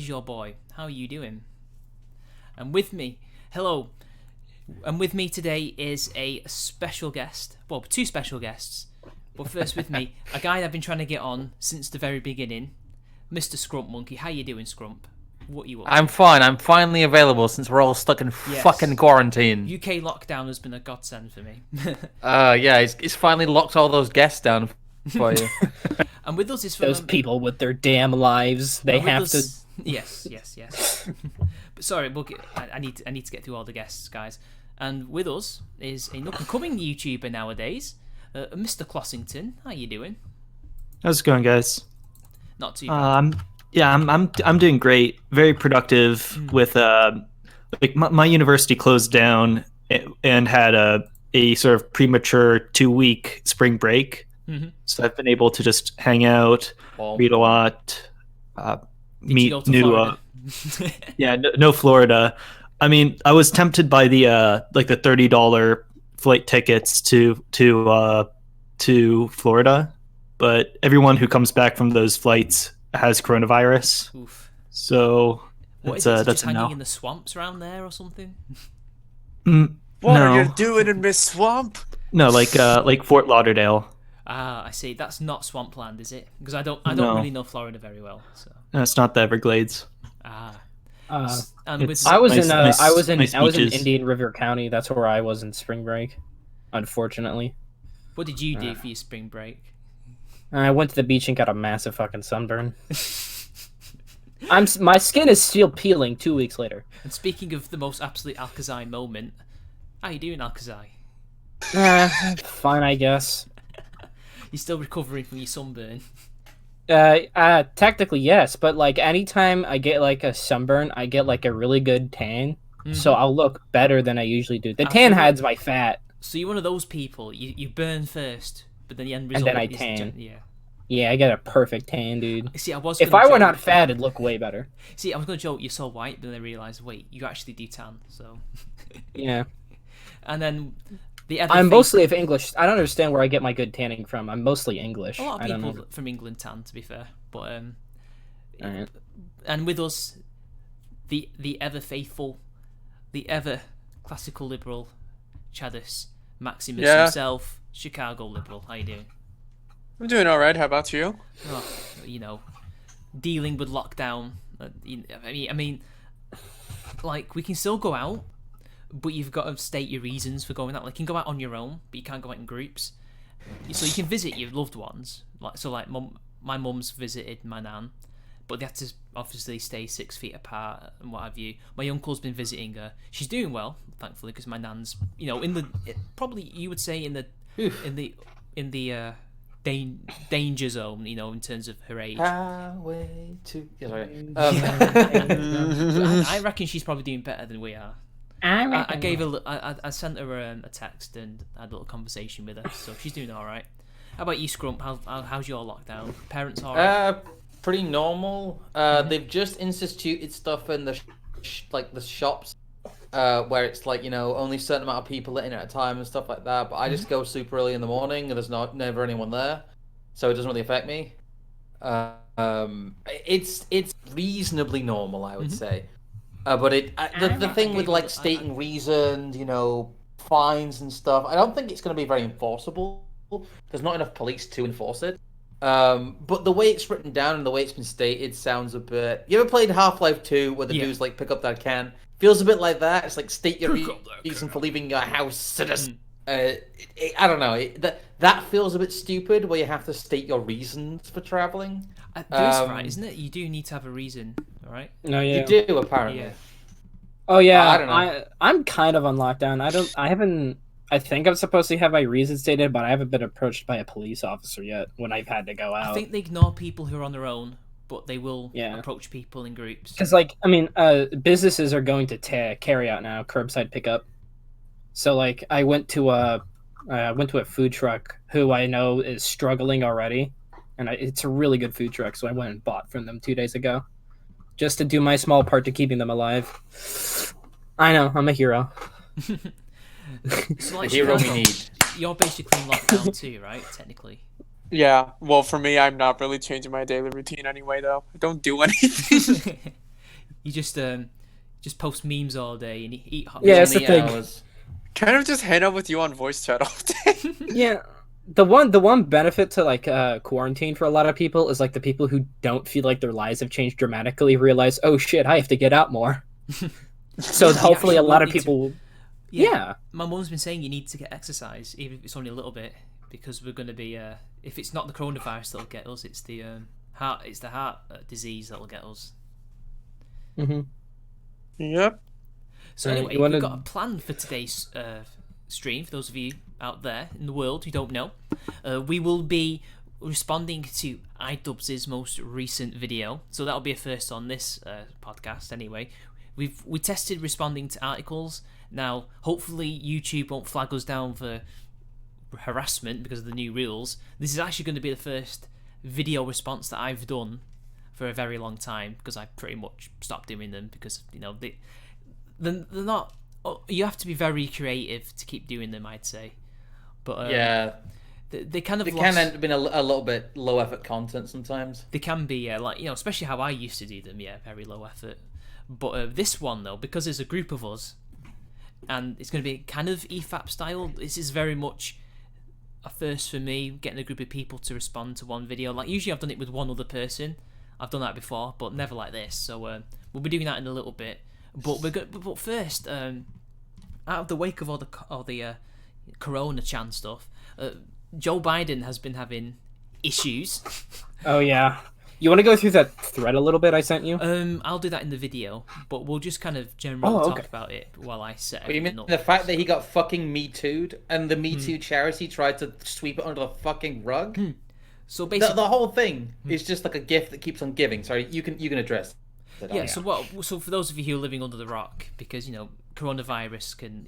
your boy. How are you doing? And with me, hello. And with me today is a special guest. Well, two special guests. But first with me, a guy I've been trying to get on since the very beginning, Mr. Scrumpmonkey. How you doing, Scrump? What you up to? I'm fine. I'm finally available since we're all stuck in fucking quarantine. UK lockdown has been a godsend for me. Yeah, it's finally locked all those guests down for you. And with us is those people with their damn lives. They have to. Yes. But sorry, I need to get through all the guests, guys. And with us is an up-and-coming YouTuber nowadays, Mr. Clossington. How you doing? How's it going, guys? Not too bad. I'm doing great. Very productive with like my university closed down and had a sort of premature 2-week spring break. Mm-hmm. So I've been able to just hang out, read a lot, meet new. No Florida. I mean, I was tempted by the like the $30 flight tickets to Florida, but everyone who comes back from those flights has coronavirus. Oof. So what that's is it? that's Just a no. hanging in the swamps around there or something? What no. are you doing in Miss Swamp? No, like Fort Lauderdale. Ah, I see. That's not swampland, is it? Because I don't No. really know Florida very well. So No, it's not the Everglades. And with I was in beaches. Indian River County. That's where I was in spring break. Unfortunately, what did you do for your spring break? I went to the beach and got a massive fucking sunburn. My skin is still peeling 2 weeks later. And speaking of the most absolute Alkazai moment, how you doing, Alkazai? Fine, I guess. You're still recovering from your sunburn. Technically yes, but like anytime I get like a sunburn, I get like a really good tan, so I'll look better than I usually do. The tan hides my fat. So you're one of those people. You burn first, but then the end result And then I is tan. Yeah. I get a perfect tan, dude. See, If I were not fat, it'd look way better. See, I was gonna joke you're so white, but then I realised, wait, you actually do tan. So. Yeah. And then the other. I'm mostly of English. I don't understand where I get my good tanning from. I'm mostly English. A lot of people from England tan, to be fair, but Alright. And with us, the ever faithful, the ever classical liberal, Chadis Maximus himself, Chicago liberal. How you doing? I'm doing alright, how about you? Oh, dealing with lockdown. I mean, like we can still go out, but you've got to state your reasons for going out. Like you can go out on your own, but you can't go out in groups. So you can visit your loved ones. Like my mum's visited my nan, but they had to obviously stay 6 feet apart and what have you. My uncle's been visiting her. She's doing well, thankfully, because my nan's, probably you would say in the danger zone, in terms of her age. Highway to... Sorry. I reckon she's probably doing better than we are. I gave her. I sent her a text and had a little conversation with her, so she's doing all right. How about you, Scrump? How's your lockdown? Parents all right? Pretty normal. They've just instituted stuff in the the shops, where it's like only a certain amount of people in at a time and stuff like that. But I just go super early in the morning and there's never anyone there, so it doesn't really affect me. It's reasonably normal, I would say. But the thing with like stating reasons, fines and stuff, I don't think it's going to be very enforceable. There's not enough police to enforce it. But the way it's written down and the way it's been stated sounds a bit... You ever played Half-Life 2 where the dudes like pick up that can? Feels a bit like that. It's like state your reason for leaving your house, citizen. I don't know. That feels a bit stupid where you have to state your reasons for traveling. That's right, isn't it? You do need to have a reason, all right? No, yeah. You do, apparently. Yeah. Oh yeah, I don't know. I'm kind of on lockdown. I think I'm supposed to have my reasons stated, but I haven't been approached by a police officer yet when I've had to go out. I think they ignore people who are on their own, but they will approach people in groups. Because businesses are going to carry out now curbside pickup. So like I went to a food truck who I know is struggling already, and it's a really good food truck. So I went and bought from them 2 days ago, just to do my small part to keeping them alive. I know, I'm a hero. So like The hero we Chicago, need. You're basically in lockdown too, right? Technically. Yeah, well, for me, I'm not really changing my daily routine anyway, though. I don't do anything. You just post memes all day and eat hot. Yeah, that's the Only thing. hours. Kind of just hang out with you on voice chat all day. Yeah. The one benefit to like quarantine for a lot of people is like the people who don't feel like their lives have changed dramatically realize, oh shit, I have to get out more. So hopefully a lot of people. Yeah. My mum's been saying you need to get exercise, even if it's only a little bit, because we're going to be. If it's not the coronavirus that'll get us, it's the heart. It's the heart disease that'll get us. Mm-hmm. Yep. So Right, anyway, you wanna- we've got a plan for today's stream. For those of you out there in the world who don't know, we will be responding to Idubbbz's most recent video. So that'll be a first on this podcast. Anyway, we tested responding to articles. Now, hopefully, YouTube won't flag us down for harassment because of the new rules. This is actually going to be the first video response that I've done for a very long time, because I pretty much stopped doing them because they're not. You have to be very creative to keep doing them, I'd say. But Yeah, they kind of they lost. can end up being a little bit low effort content sometimes. They can be, yeah, like, especially how I used to do them, yeah, very low effort. But this one, though, because there's a group of us, and it's going to be kind of EFAP style, this is very much a first for me, getting a group of people to respond to one video. Like, usually I've done it with one other person. I've done that before, but never like this. So we'll be doing that in a little bit. But but first, out of the wake of all the Corona Chan stuff, Joe Biden has been having issues. Oh yeah. You want to go through that thread a little bit I sent you? I'll do that in the video, but we'll just kind of generally talk about it while I set What, you mean everything up. the fact that he got fucking Me Too'd and the Me Too charity tried to sweep it under the fucking rug? So basically, The whole thing is just like a gift that keeps on giving. Sorry, you can address it. yeah. So for those of you who are living under the rock, because coronavirus can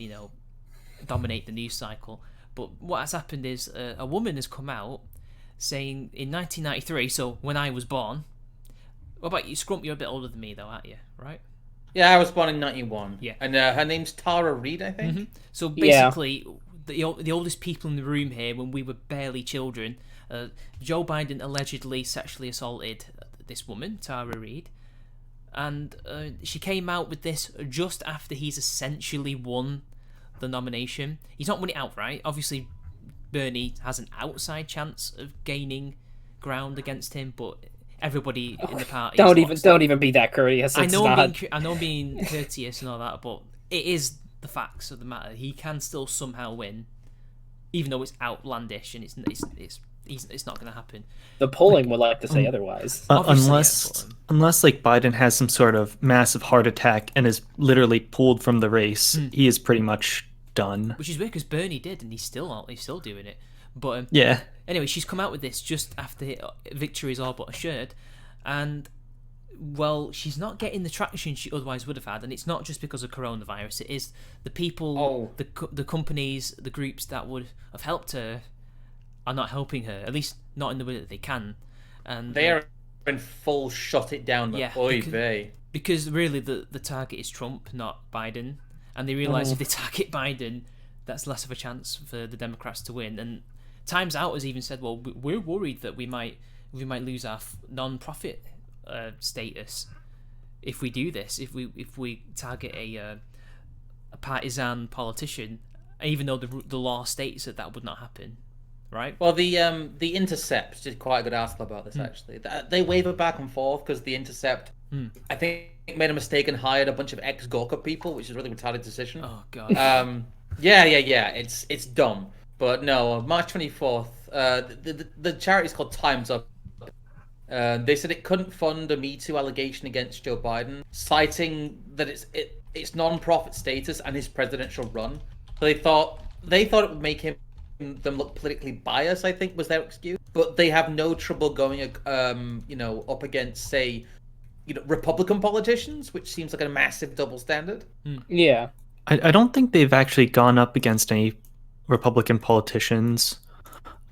dominate the news cycle, but what has happened is a woman has come out saying in 1993, so when I was born. What about you, Scrump? You're a bit older than me, though, aren't you? Right? Yeah, I was born in 91. Yeah. And her name's Tara Reid, I think. So basically, the oldest people in the room here, when we were barely children, Joe Biden allegedly sexually assaulted this woman, Tara Reid, and she came out with this just after he's essentially won the nomination. He's not won it outright. Obviously, Bernie has an outside chance of gaining ground against him, but everybody in the party Don't even be that courteous. I It's know not... I'm being courteous and all that, but it is the facts of the matter. He can still somehow win, even though it's outlandish and it's not going to happen. The polling would like to say otherwise. Obviously, Unless like Biden has some sort of massive heart attack and is literally pulled from the race, he is pretty much done. Which is weird because Bernie did, and he's still doing it. But Yeah. anyway, she's come out with this just after victory is all but assured, and well, she's not getting the traction she otherwise would have had, and it's not just because of coronavirus. It is the people, the companies, the groups that would have helped her are not helping her, at least not in the way that they can. And They are in full shut it down. Yeah, Oy because- vey. because really the target is Trump, not Biden, and they realise if they target Biden, that's less of a chance for the Democrats to win. And Times Out has even said, well, we're worried that we might lose our non-profit status if we do this, if we target a partisan politician, even though the law states that would not happen, right? Well, the Intercept did quite a good article about this actually. They waver back and forth because the Intercept, I think, made a mistake and hired a bunch of ex-Gawker people, which is a really retarded decision. Oh god. Yeah. It's dumb. But no, on March 24th, the charity is called Time's Up. They said it couldn't fund a Me Too allegation against Joe Biden, citing that it's non-profit status and his presidential run. So they thought it would make them look politically biased, I think was their excuse. But they have no trouble going up against, say, Republican politicians, which seems like a massive double standard. Yeah. I don't think they've actually gone up against any Republican politicians.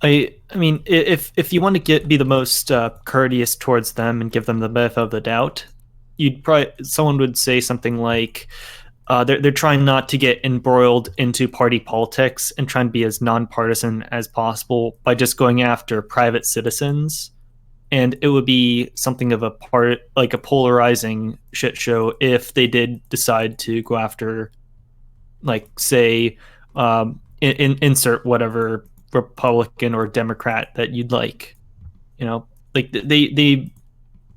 I mean, if you want to be the most courteous towards them and give them the benefit of the doubt, someone would say something like, they're trying not to get embroiled into party politics and trying to be as nonpartisan as possible by just going after private citizens and it would be something of a polarizing shit show if they did decide to go after, like, say, insert whatever Republican or Democrat that you'd like, like they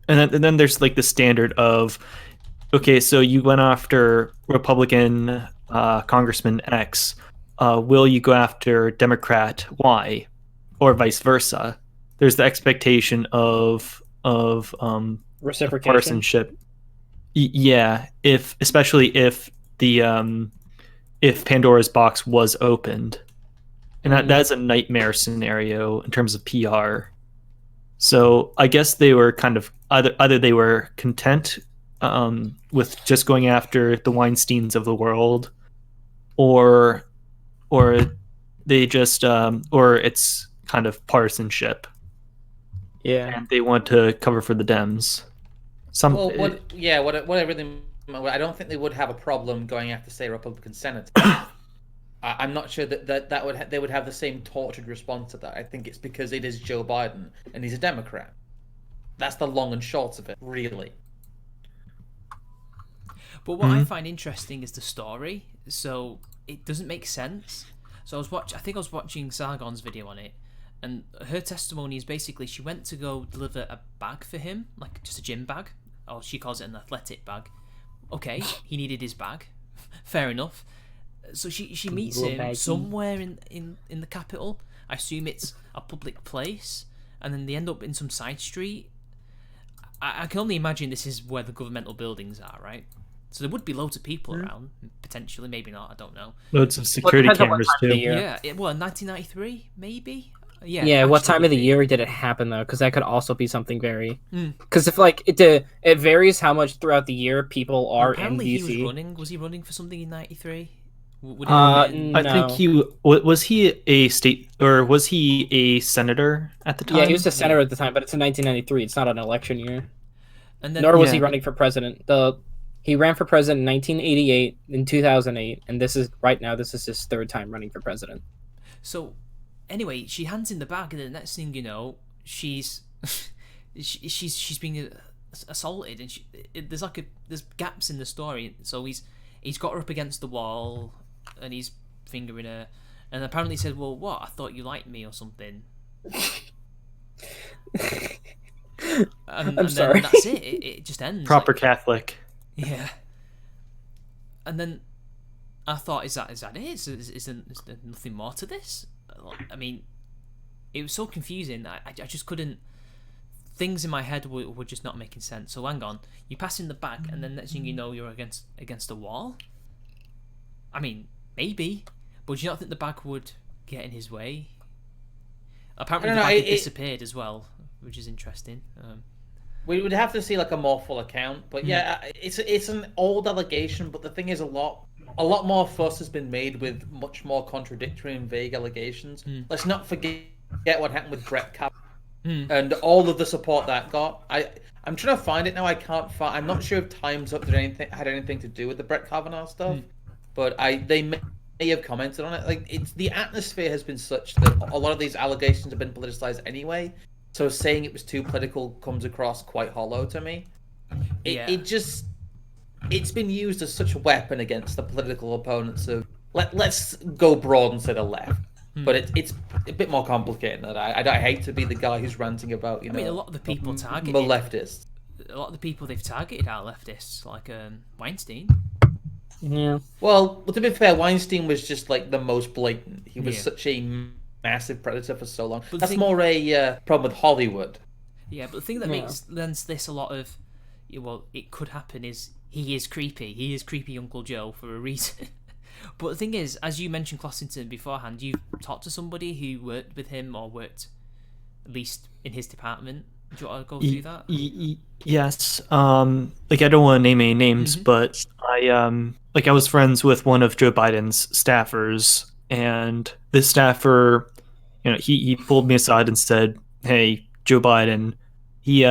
and then there's like the standard of, okay, so you went after Republican Congressman X, will you go after Democrat Y, or vice versa? There's the expectation of Reciprocation. partisanship. Yeah, especially if the if Pandora's box was opened, and that's a nightmare scenario in terms of PR. So I guess they were kind of either they were content with just going after the Weinsteins of the world, or they just or it's kind of partisanship. Yeah, And they want to cover for the Dems. Whatever I don't think they would have a problem going after, say, Republican senators. I'm not sure that they would have the same tortured response to that. I think it's because it is Joe Biden and he's a Democrat. That's the long and short of it, really. But what I find interesting is the story. So it doesn't make sense. So I think I was watching Sargon's video on it, and her testimony is basically she went to go deliver a bag for him, like just a gym bag, or she calls it an athletic bag. Okay, he needed his bag. Fair enough. So she meets him somewhere in the capital. I assume it's a public place, and then they end up in some side street. I can only imagine this is where the governmental buildings are, right? So there would be loads of people around, potentially, maybe not, I don't know. Loads of security cameras too. Yeah, 1993, maybe? Yeah. Yeah, what time of the year did it happen though? Because that could also be something very. Because if it varies how much throughout the year people are apparently in DC. He was running. Was he running for something in '93? No. I think he was he a state, or was he a senator at the time? Yeah, he was a senator at the time, but it's in 1993. It's not an election year. And then, Nor was he running for president. He ran for president in 1988, in 2008, and this is his third time running for president. So, anyway, she hands in the bag, and the next thing you know, she's being assaulted, and there's gaps in the story. So he's got her up against the wall, and he's fingering her, and apparently said, "Well, what? I thought you liked me or something." I'm sorry. Then that's it. It just ends. Proper Catholic. Yeah. And then I thought, is that it? Is there nothing more to this? I mean, it was so confusing. I just couldn't. Things in my head were just not making sense. So hang on, you pass in the back, and then next thing you know, you're against a wall. I mean, maybe, but do you not think the bag would get in his way? Apparently, the bag had disappeared as well, which is interesting. We would have to see like a more full account, but yeah, it's an old allegation. But the thing is, a lot more fuss has been made with much more contradictory and vague allegations. Let's not forget what happened with Brett Kavanaugh and all of the support that got. I'm trying to find it now. I can't find. I'm not sure if Time's Up had anything to do with the Brett Kavanaugh stuff, but they may have commented on it. Like, the atmosphere has been such that a lot of these allegations have been politicized anyway. So saying it was too political comes across quite hollow to me. It's been used as such a weapon against the political opponents of let's go broad and say the left. But it's a bit more complicated than that. I hate to be the guy who's ranting about a lot of the people targeted the leftists. A lot of the people they've targeted are leftists, like Weinstein. Yeah. Well, to be fair, Weinstein was just like the most blatant. He was such a massive predator for so long. But that's more a problem with Hollywood. Yeah, but the thing that lends this a lot of, it could happen is he is creepy. He is creepy Uncle Joe for a reason. But the thing is, as you mentioned Clossington beforehand, you've talked to somebody who worked with him or worked at least in his department. Do you want to go through that? Yes. Like, I don't want to name any names, but I was friends with one of Joe Biden's staffers, and this staffer, he pulled me aside and said, "Hey, Joe Biden, he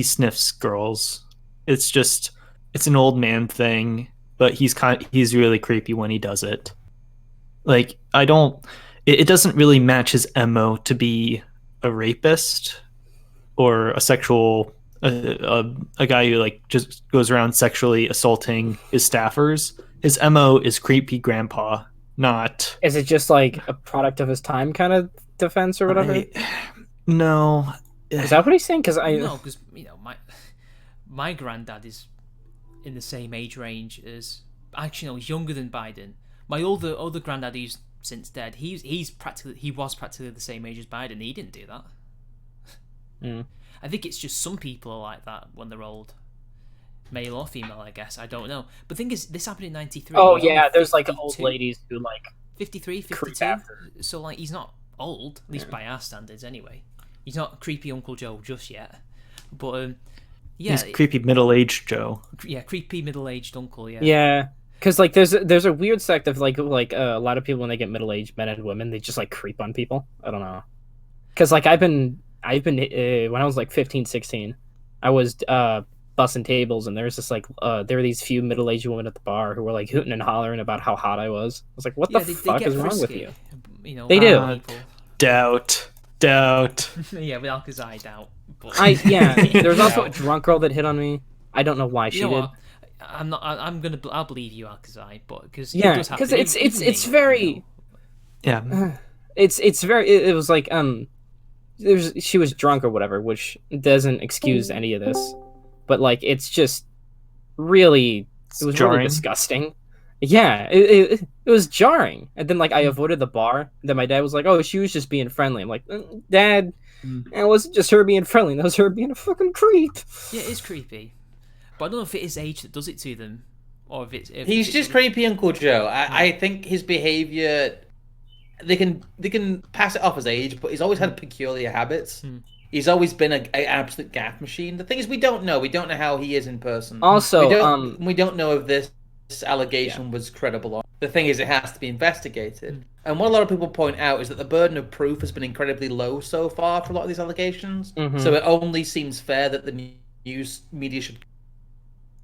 sniffs girls. It's an old man thing, but he's really creepy when he does it. Like, it doesn't really match his MO to be a rapist, or a sexual a guy who like just goes around sexually assaulting his staffers. His MO is creepy grandpa, not. Is it just like a product of his time kind of defense or whatever? No. Is that what he's saying? Because No, because my granddad is in the same age range as, actually no, he's younger than Biden. My older granddad, who's since dead, he was practically the same age as Biden. He didn't do that. I think it's just some people are like that when they're old, male or female, I guess. I don't know. But the thing is, this happened in '93. Oh yeah, there's like old ladies who like 53, 52. So like he's not old, at least by our standards anyway. He's not creepy Uncle Joe just yet. But yeah, he's creepy middle-aged Joe. Yeah, creepy middle-aged uncle. Yeah. Yeah. Because like there's a weird sect of like a lot of people when they get middle-aged men and women, they just like creep on people. I don't know. Because like I've been when I was like 15, 16, I was bussing tables, and there was just like there were these few middle-aged women at the bar who were like hooting and hollering about how hot I was. I was like, what the fuck is wrong with you? You know, they do. Doubt. Yeah, with Alcazar, doubt. But... there was also a drunk girl that hit on me. I don't know why she did. What? I'll believe you, Alcazar, but because because it's very it's very it was like she was drunk or whatever, which doesn't excuse any of this, but like it's just really really disgusting. Yeah, it was jarring. And then like I avoided the bar, and then my dad was like, oh, she was just being friendly. I'm like, Dad, it wasn't just her being friendly, that was her being a fucking creep. Yeah, it is creepy, but I don't know if it is age that does it to them, or if it's he's just creepy Uncle Joe. I think his behavior, they can pass it off as age, but he's always had peculiar habits. He's always been an absolute gaff machine. The thing is, we don't know how he is in person. Also, we don't know if this allegation was credible. The thing is, it has to be investigated. And what a lot of people point out is that the burden of proof has been incredibly low so far for a lot of these allegations. So it only seems fair that the news media should.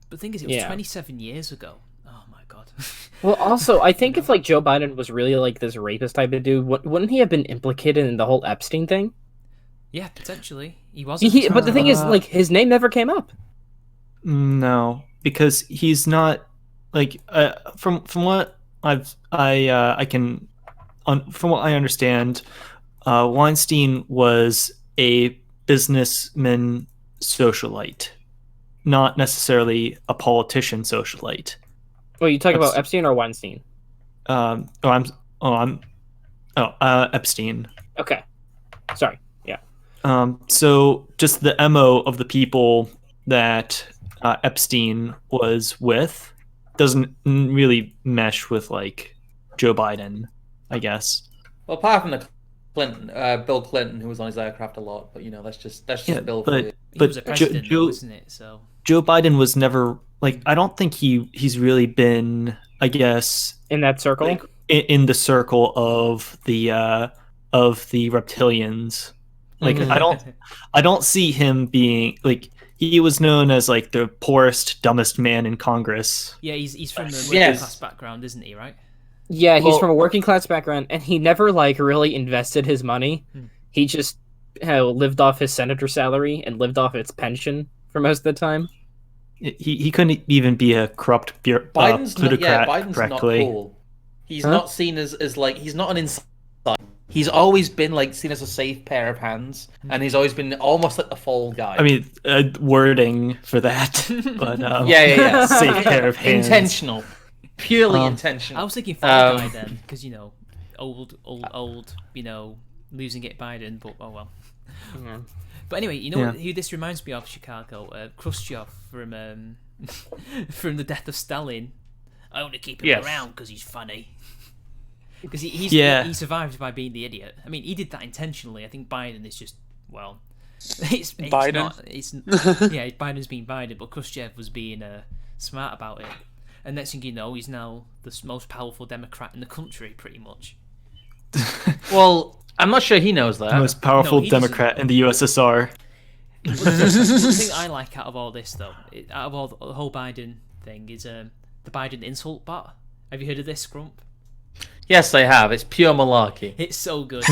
But the thing is, it was 27 years ago. Oh my god. Well, also, I think if like Joe Biden was really like this rapist type of dude, wouldn't he have been implicated in the whole Epstein thing? Yeah, potentially. He was. But the thing is, like, his name never came up. No, because he's not. Like from what I can from what I understand, Weinstein was a businessman socialite, not necessarily a politician socialite. Well, you talking about Epstein or Weinstein? Epstein. Okay, sorry. Yeah. So just the MO of the people that Epstein was with doesn't really mesh with like Joe Biden, I guess. Well, apart from the Bill Clinton, who was on his aircraft a lot, but that's just Bill. But he was a president, though, isn't it? So Joe Biden was never like, I don't think he's really been, I guess, in that circle, like, in the circle of the reptilians. Like I don't see him being like. He was known as like the poorest, dumbest man in Congress. Yeah, he's from the working class background, isn't he? Right? Yeah, he's from a working class background, and he never like really invested his money. He just lived off his senator salary and lived off its pension for most of the time. He couldn't even be a corrupt Biden's plutocrat Biden's correctly. not cool. He's not seen as like, he's not an inside. He's always been like seen as a safe pair of hands, and he's always been almost like the fall guy. I mean, wording for that, but yeah, safe pair of hands. Intentional, purely intentional. I was thinking fall guy then, because old, losing it Biden, but oh well. But anyway, who this reminds me of? Chicago, Khrushchev from from the Death of Stalin. I only keep him around because he's funny. Because he survived by being the idiot. I mean, he did that intentionally. I think Biden is just, it's Biden. Biden's being Biden, but Khrushchev was being smart about it. And next thing you know, he's now the most powerful Democrat in the country, pretty much. Well, I'm not sure he knows that. The most powerful Democrat in the USSR. One thing I like out of all this, though, out of all the whole Biden thing, is the Biden insult bot. Have you heard of this, Scrump? Yes, they have. It's pure malarkey. It's so good.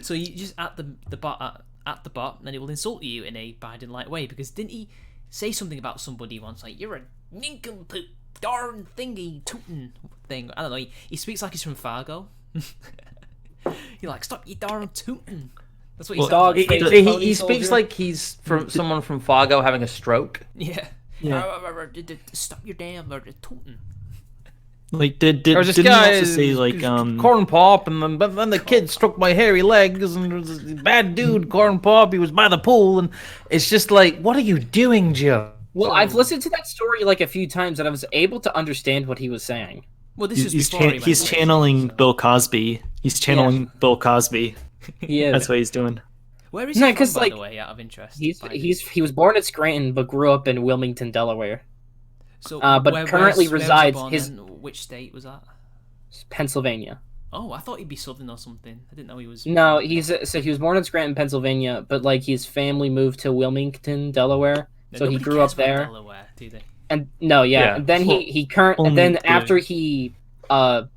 So you just at the bot at the bot, and he will insult you in a Biden-like way. Because didn't he say something about somebody once, like, you're a nincompoop, darn thingy, tootin' thing? I don't know, he speaks like he's from Fargo. You're like, stop you darn tootin'. That's what he Dog sounds like. face. He speaks like he's from someone from Fargo having a stroke. Yeah. Stop your damn tootin'. Like, didn't he also say, like, corn pop, and then the kid struck my hairy legs, and there was this bad dude, corn pop, he was by the pool, and it's just like, what are you doing, Joe? Well, I've listened to that story like a few times, and I was able to understand what he was saying. Well, this is he's channeling Bill Cosby. He's channeling Bill Cosby. Yeah, That's what he's doing. Where is he from, by the way, out of interest? He was born at Scranton, but grew up in Wilmington, Delaware. So, but currently resides which state was that? Pennsylvania. Oh, I thought he'd be Southern or something. I didn't know he was. No, he was born in Scranton, Pennsylvania, but like his family moved to Wilmington, Delaware, so he grew up there. Delaware, do they? And and then after he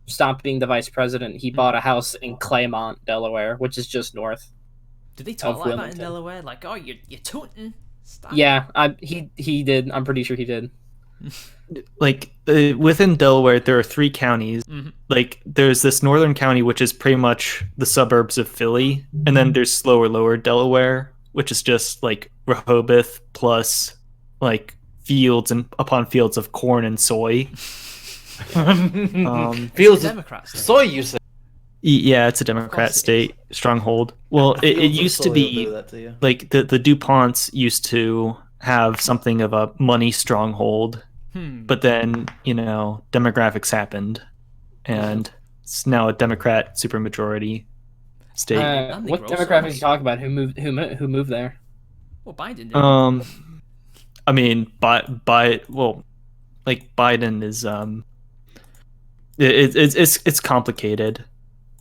stopped being the vice president, he bought a house in Claymont, Delaware, which is just north. Did they talk like that in Delaware? Like, oh, you're tootin'. Stop. Yeah, he did. I'm pretty sure he did. Like, within Delaware, there are 3 counties. Like, there's this northern county, which is pretty much the suburbs of Philly, and then there's lower Delaware, which is just like Rehoboth plus like fields and upon fields of corn and soy. Fields of soy, you say? Yeah, it's a Democrat state stronghold. Well, it used to be like the DuPonts used to have something of a money stronghold, but then demographics happened, and it's now a Democrat supermajority state. What demographics are you talking about? Who moved there? Well, Biden did. I mean, Biden is it's complicated.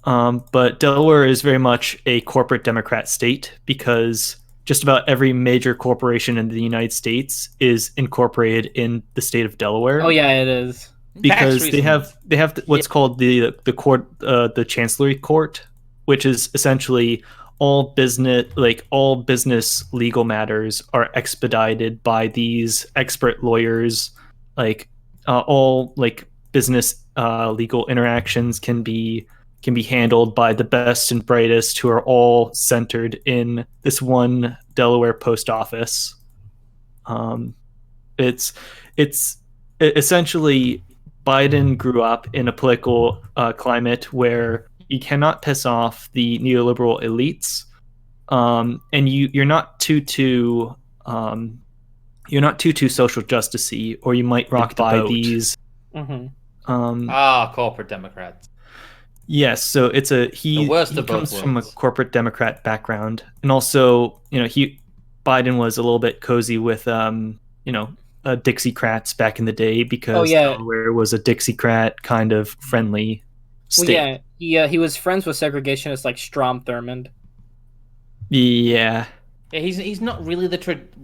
But Delaware is very much a corporate Democrat state because just about every major corporation in the United States is incorporated in the state of Delaware. Oh yeah, it is. Because they have what's called the court, the Chancellery Court, which is essentially all business legal matters are expedited by these expert lawyers. All business legal interactions can be handled by the best and brightest, who are all centered in this one Delaware post office. It's essentially Biden grew up in a political climate where you cannot piss off the neoliberal elites, and you're not too social justicey, or you might rock by these. Corporate Democrats. Yes, so it's he comes from a corporate Democrat background, and also Biden was a little bit cozy with Dixiecrats back in the day because Delaware was a Dixiecrat kind of friendly state. Well, he was friends with segregationists like Strom Thurmond. Yeah, he's not really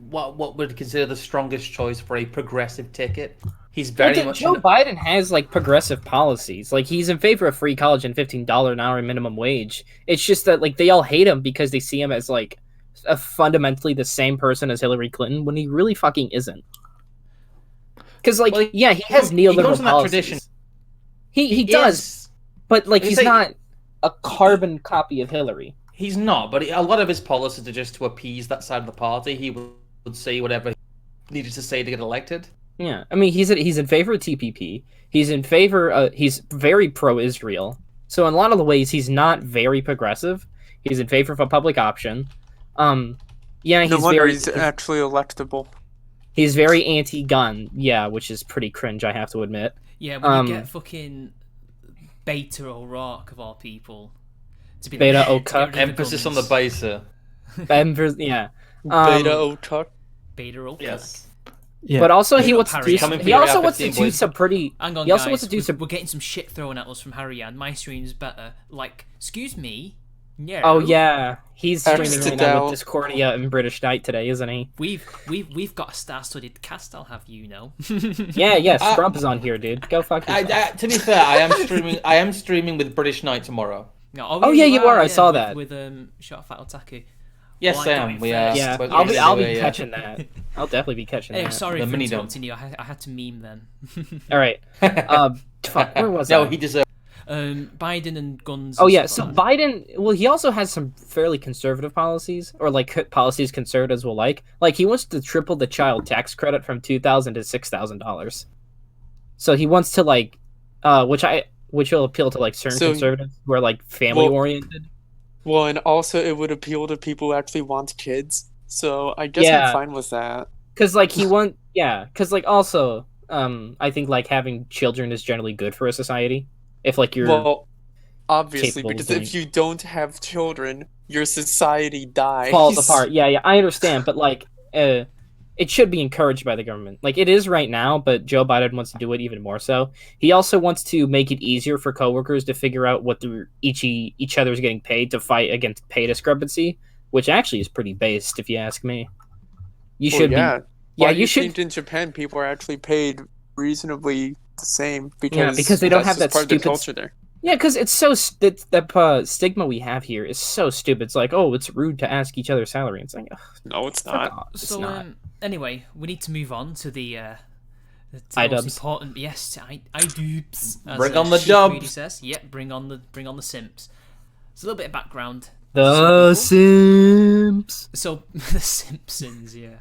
what would consider the strongest choice for a progressive ticket. He's very much. Joe Biden has progressive policies. He's in favor of free college and $15 an hour minimum wage. It's just that they all hate him because they see him as a fundamentally the same person as Hillary Clinton when he really fucking isn't. Because he has neoliberal policies. He does, but he's not a carbon copy of Hillary. He's not, but a lot of his policies are just to appease that side of the party. He would say whatever he needed to say to get elected. Yeah, I mean, he's in favor of TPP. He's in favor. He's very pro-Israel. So in a lot of the ways, he's not very progressive. He's in favor of a public option. No wonder he's actually electable. He's very anti-gun. Yeah, which is pretty cringe, I have to admit. Yeah, when you get fucking Beta O'Rourke of all people to be Beta O'Rourke. Emphasis on the beta. Yeah. Beta O'Rourke. Beta O'Rourke. Yes. Yeah. But also he wants to do some pretty. Hang on, guys. We're getting some shit thrown at us from Harry Yan. My stream's better. Excuse me. No. Oh yeah, he's streaming right now with Discordia and British Knight today, isn't he? We've got a star-studded cast. I'll have you know. Yeah. Scrump is on here, dude. Go fuck yourself. To be fair, I am streaming with British Knight tomorrow. No, yeah, you are. I saw that with Shot Fat Otaku. Yes, Well, I got Sam. it We first. Yeah, we're I'll gonna be do a, catching that. I'll definitely be catching Anyway, that. sorry The for mini interrupting you. I had to meme then. All right. Fuck. Where was No, I? he deserves. Biden and guns. Oh and yeah, stuff so like that. Biden. Well, he also has some fairly conservative policies, or like policies conservatives will like. Like he wants to triple the child tax credit from $2,000 to $6,000. So he wants to like, which will appeal to like certain So- conservatives who are like family Well- oriented. Well, and also it would appeal to people who actually want kids. So I guess Yeah. I'm fine with that. Because like because like also, I think like having children is generally good for a society. If like you're Well, obviously, capable of because doing if you don't have children, your society dies. falls apart. Yeah, I understand, but like, it should be encouraged by the government. Like it is right now, but Joe Biden wants to do it even more so. He also wants to make it easier for coworkers to figure out what each other's getting paid to fight against pay discrepancy, which actually is pretty based, if you ask me. You Well, should yeah. be. Yeah, Why you do you should. think in Japan people are actually paid reasonably the same? Because they don't that's have just that part of the stupid culture there. Yeah, because it's so that stigma we have here is so stupid. It's like, oh, it's rude to ask each other salary. It's like, ugh, No, it's fuck not. off. It's So not. anyway, we need to move on to the Idubbbz. most important. Yes, to Idubbbz. as, Bring on the Chief dubs. Reedy says. Yep, bring on the simps. So a little bit of background. The Some Simps. So the Simpsons, yeah.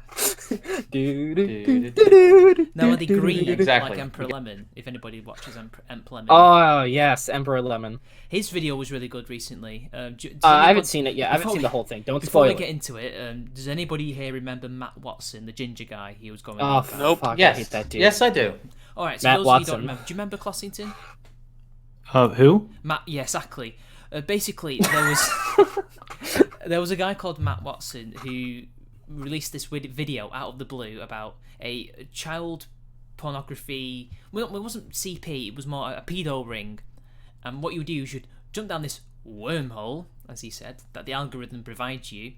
Do-do-do-do-do-do. Now are they green Exactly. like Emperor Lemon? If anybody watches Emperor Lemon, Oh yes, Emperor Lemon. his video was really good recently. I haven't seen it yet. I haven't before seen we- the whole thing. Don't Before spoil we it. get into it, does anybody here remember Matt Watson, the ginger guy? He was going. Oh on about? Nope. fuck! I Yes. hate that dude. Yes, I do. All right. So Matt those of you who Watson. don't remember, do you remember Clossington? Who? Matt, yeah, exactly. Basically, there was a guy called Matt Watson who released this video out of the blue about a child pornography. Well, it wasn't CP; it was more a pedo ring. And what you would do is you'd jump down this wormhole, as he said, that the algorithm provides you,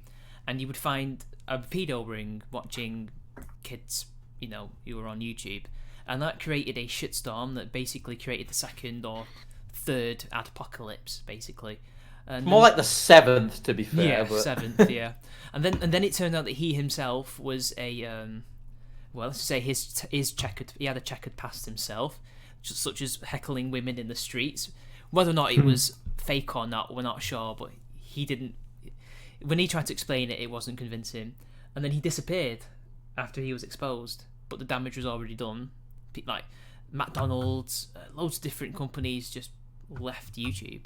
and you would find a pedo ring watching kids, who were on YouTube, and that created a shitstorm that basically created the second or third adpocalypse, basically. And More like the seventh, to be fair. yeah, but... seventh, yeah. And then it turned out that he himself was a well, let's say his checkered. He had a checkered past himself, such as heckling women in the streets. Whether or not it was fake or not, we're not sure. But he didn't. When he tried to explain it, it wasn't convincing. And then he disappeared after he was exposed. But the damage was already done. Like McDonald's, loads of different companies just left YouTube.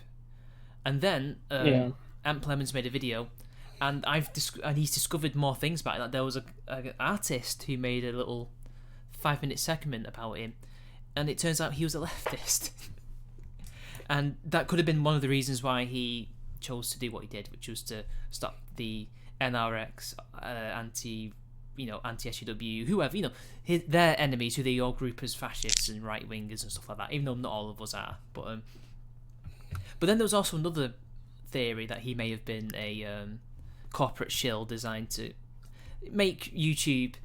And then Amp Lemons made a video, and he's discovered more things about it. Like there was an artist who made a little 5-minute segment about him, and it turns out he was a leftist. And that could have been one of the reasons why he chose to do what he did, which was to stop the NRX, anti-SUW, whoever, their enemies, who they all group as fascists and right-wingers and stuff like that, even though not all of us are. But then there was also another theory that he may have been a corporate shill designed to make YouTube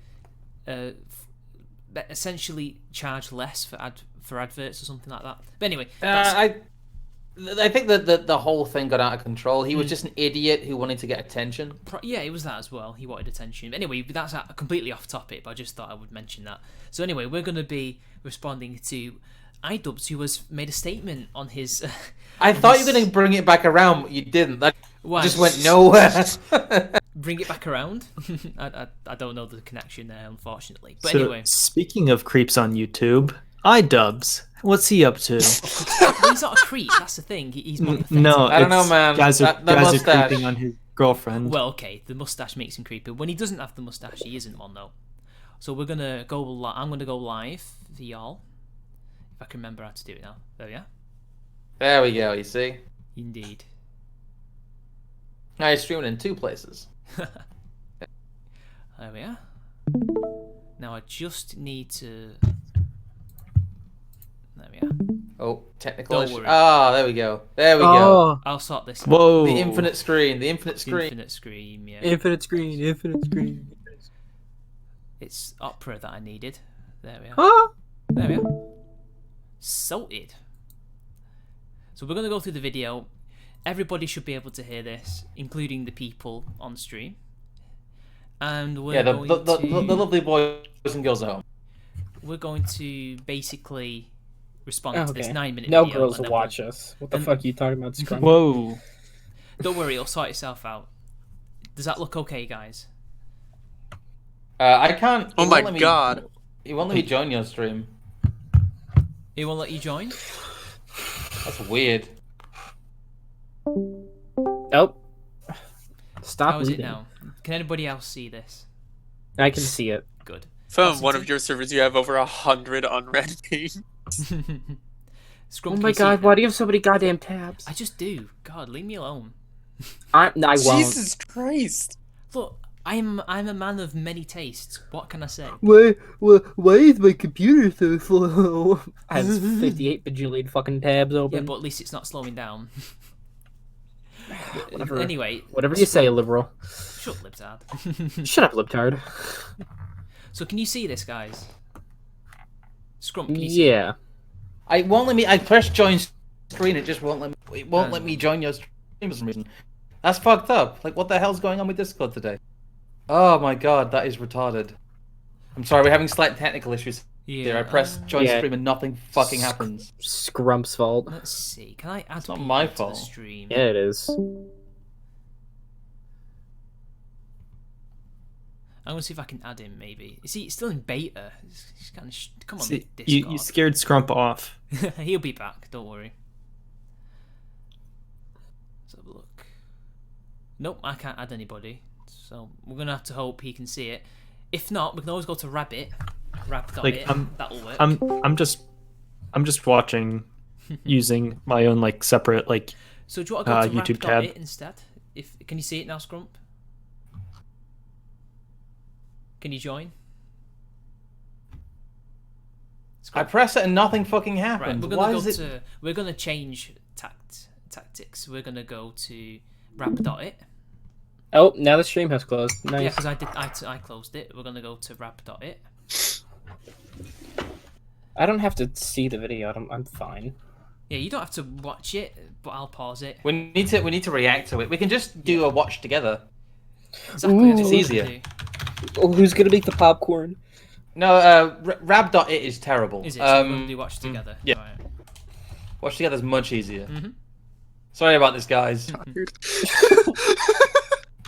essentially charge less for adverts or something like that. But anyway, I think that the whole thing got out of control. He was just an idiot who wanted to get attention. Yeah, it was that as well. He wanted attention. Anyway, that's completely off topic, but I just thought I would mention that. So anyway, we're going to be responding to Idubbbz, who has made a statement on his... I thought you were going to bring it back around, but you didn't. That Why? just went nowhere. Bring it back around? I don't know the connection there, unfortunately. But So, anyway. speaking of creeps on YouTube, Idubbbz, what's he up to? Well, he's not a creep, that's the thing. He's more pathetic. No, I don't know, it's- man. Guys are, That guys are mustache. creeping on his girlfriend. Well, okay, the mustache makes him creepy. When he doesn't have the mustache, he isn't one, though. So we're going to go... I'm going to go live for y'all. If I can remember how to do it now. There we are. There we go, you see? Indeed. Now you're streaming in 2 places. There we are. Now I just need to... There we are. Oh, technical Don't issue. worry. Ah, there we go. There we go. Oh, I'll sort this out. Whoa. The infinite screen. The infinite screen. Infinite Scream, yeah. infinite screen, infinite screen. It's Opera that I needed. There we are. Huh? There we are. Sorted. So we're going to go through the video. everybody should be able to hear this, including the people on stream. And we're Yeah, going the lovely boys and girls at home. We're going to basically respond to this 9-minute No video. girls will watch us. What the fuck are you talking about, Scrum? Whoa. Don't worry, it'll sort itself out. Does that look okay, guys? I can't. Oh my god. He won't let me join your stream. He won't let you join? That's weird. Nope. Stop How is it reading. now? Can anybody else see this? I can see it. Good. From one of your servers, you have over 100 unread pings. Scrum, Oh can my you see god, it why now? do you have so many goddamn tabs? I just do. God, leave me alone. I won't. Jesus Christ. Look, I'm a man of many tastes. What can I say? Why is my computer so slow? Has 58 bajillion fucking tabs open. Yeah, but at least it's not slowing down. Whatever. Anyway, Whatever you say, liberal. shut libtard. Shut up, libtard. So can you see this, guys? Scrum, can you see? Yeah. I won't let me. I pressed join screen. It just won't let me. It won't let me join your stream for some reason. That's fucked up. Like, what the hell's going on with Discord today? Oh my god, that is retarded. I'm sorry, we're having slight technical issues here. I press join Yeah. stream and nothing fucking happens. Scrump's fault. Let's see. Can I add It's not people my to the fault. stream? Yeah, it is. I'm gonna see if I can add him. Maybe is he still in beta? He's kind of come on, See, Discord. you scared Scrump off. He'll be back. Don't worry. Let's have a look. Nope, I can't add anybody. So we're gonna have to hope he can see it. If not, we can always go to Rabbit. Rabbit. Like, That'll work. I'm just watching using my own like separate like So do you want to go to YouTube tab. Rabbit instead? Can you see it now, Scrump? Can you join? I press it and nothing fucking Right, happens. we're Why gonna is go it? to. We're gonna change tactics. We're gonna go to rap.it. Oh, now the stream has closed. Yeah, Nice. because I closed it. We're gonna go to rap.it. I don't have to see the video. I'm fine. Yeah, you don't have to watch it, but I'll pause it. We need to react to it. We can just do a watch together. Exactly. Ooh. That's It's what we easier. do. Oh, who's gonna make the popcorn? No, rab.it is terrible. Is it? So we're gonna do watch together. yeah. Right. Watch together is much easier. Mhm. Sorry about this, guys.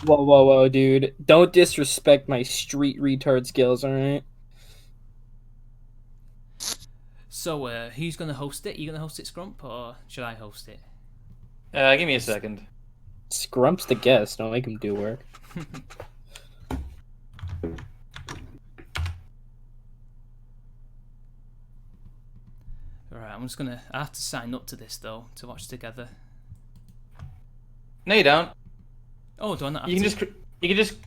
Whoa, dude! Don't disrespect my street retard skills, all right? So, who's gonna host it? You gonna host it, Scrump, or should I host it? Give me a second. Scrump's the guest. Don't make him do work. Alright, I'm just gonna. I have to sign up to this though to watch together. No, you don't. Oh, do I not have You can to? just you can just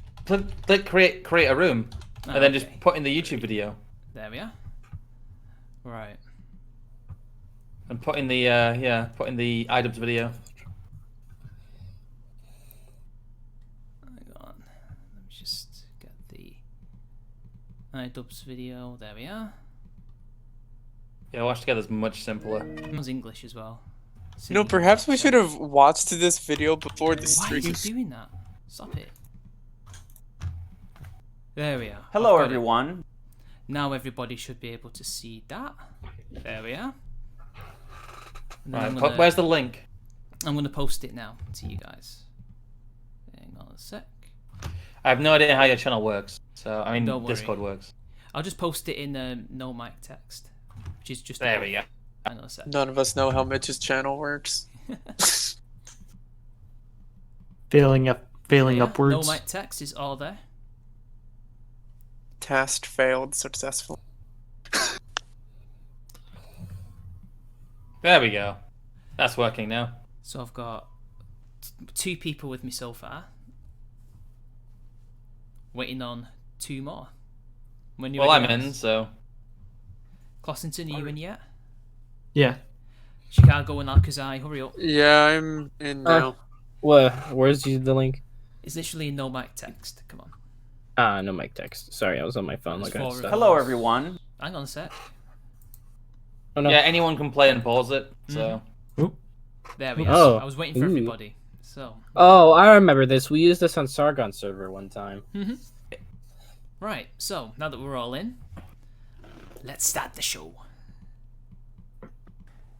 click create a room, Oh, and then just okay. put in the YouTube video, There we are. Right. and put in the put in the Idubbbz video. Hang on. Let me just get the Idubbbz video. There we are. Yeah, watch together is much simpler. It was English as well. You know, perhaps we should have watched this video before the Why stream. is it doing that? Stop it. There we are. Hello, I've got it. everyone. Now everybody should be able to see that. There we are. And then Right, I'm gonna, where's the link? I'm gonna post it now to you guys. Hang on a sec. I have no idea how your channel works. So I mean, Don't worry. Discord works. I'll just post it in no mic text, which is just There we go. Hang on a sec. None of us know how Mitch's channel works. Failing Yeah, upwards. No mic text is all there. Task failed successfully. There we go. That's working now. So I've got 2 people with me so far. Waiting on 2 more. When you're Well, I'm ready, in, guys. so Clossington, are you in yet? Yeah. Chicago and Alcazar, hurry up. Yeah, I'm in now. Where's the link? It's literally no mic text. Come on. No mic text. Sorry, I was on my phone There's looking at 4 stuff. Hello, everyone. Hang on a sec. Oh, no. yeah, anyone can play and pause it. So There we go. Oh. I was waiting for Ooh. everybody. So. Oh, I remember this. We used this on Sargon server one time. Right. So now that we're all in, let's start the show.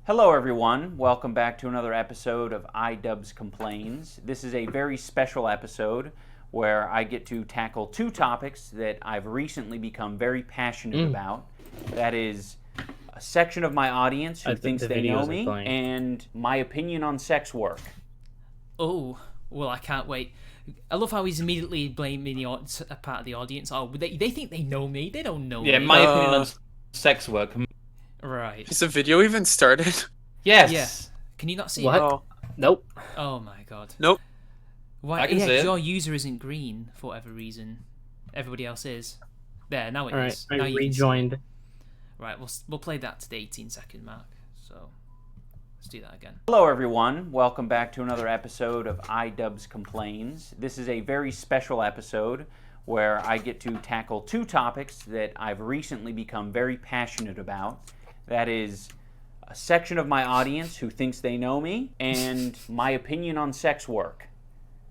Hello, everyone. Welcome back to another episode of Idubbbz Complains. This is a very special episode where I get to tackle two topics that I've recently become very passionate about. That is a section of my audience who thinks they know me and my opinion on sex work. Oh, well, I can't wait. I love how he's immediately blaming a part of the audience. Oh, they think they know me. They don't know me. Yeah, my opinion on sex work. Right. Is the video even started? Yes. Yeah. Can you not see What? it? Oh, Nope. Oh my god. nope. Why? I can Yeah, see 'cause it. your user isn't green for whatever reason. Everybody else is. There, now it All right, is. I Now you can see it. rejoined. Right, we'll play that to the 18-second mark. So let's do that again. Hello, everyone. Welcome back to another episode of Idubbbz Complains. This is a very special episode where I get to tackle two topics that I've recently become very passionate about. That is a section of my audience who thinks they know me and my opinion on sex work.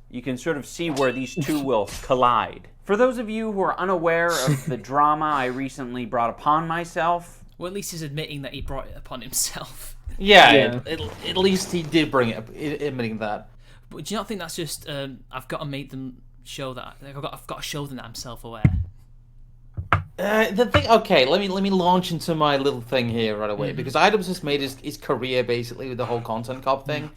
You can sort of see where these two will collide. For those of you who are unaware of the drama I recently brought upon myself, Well, at least he's admitting that he brought it upon himself. Yeah, at least he did bring it up, admitting that. But do you not think that's just I've got to make them show that I've got to show them that I'm self-aware. The thing, okay, let me launch into my little thing here right away, because Idubbbz has made his career basically with the whole content cop thing,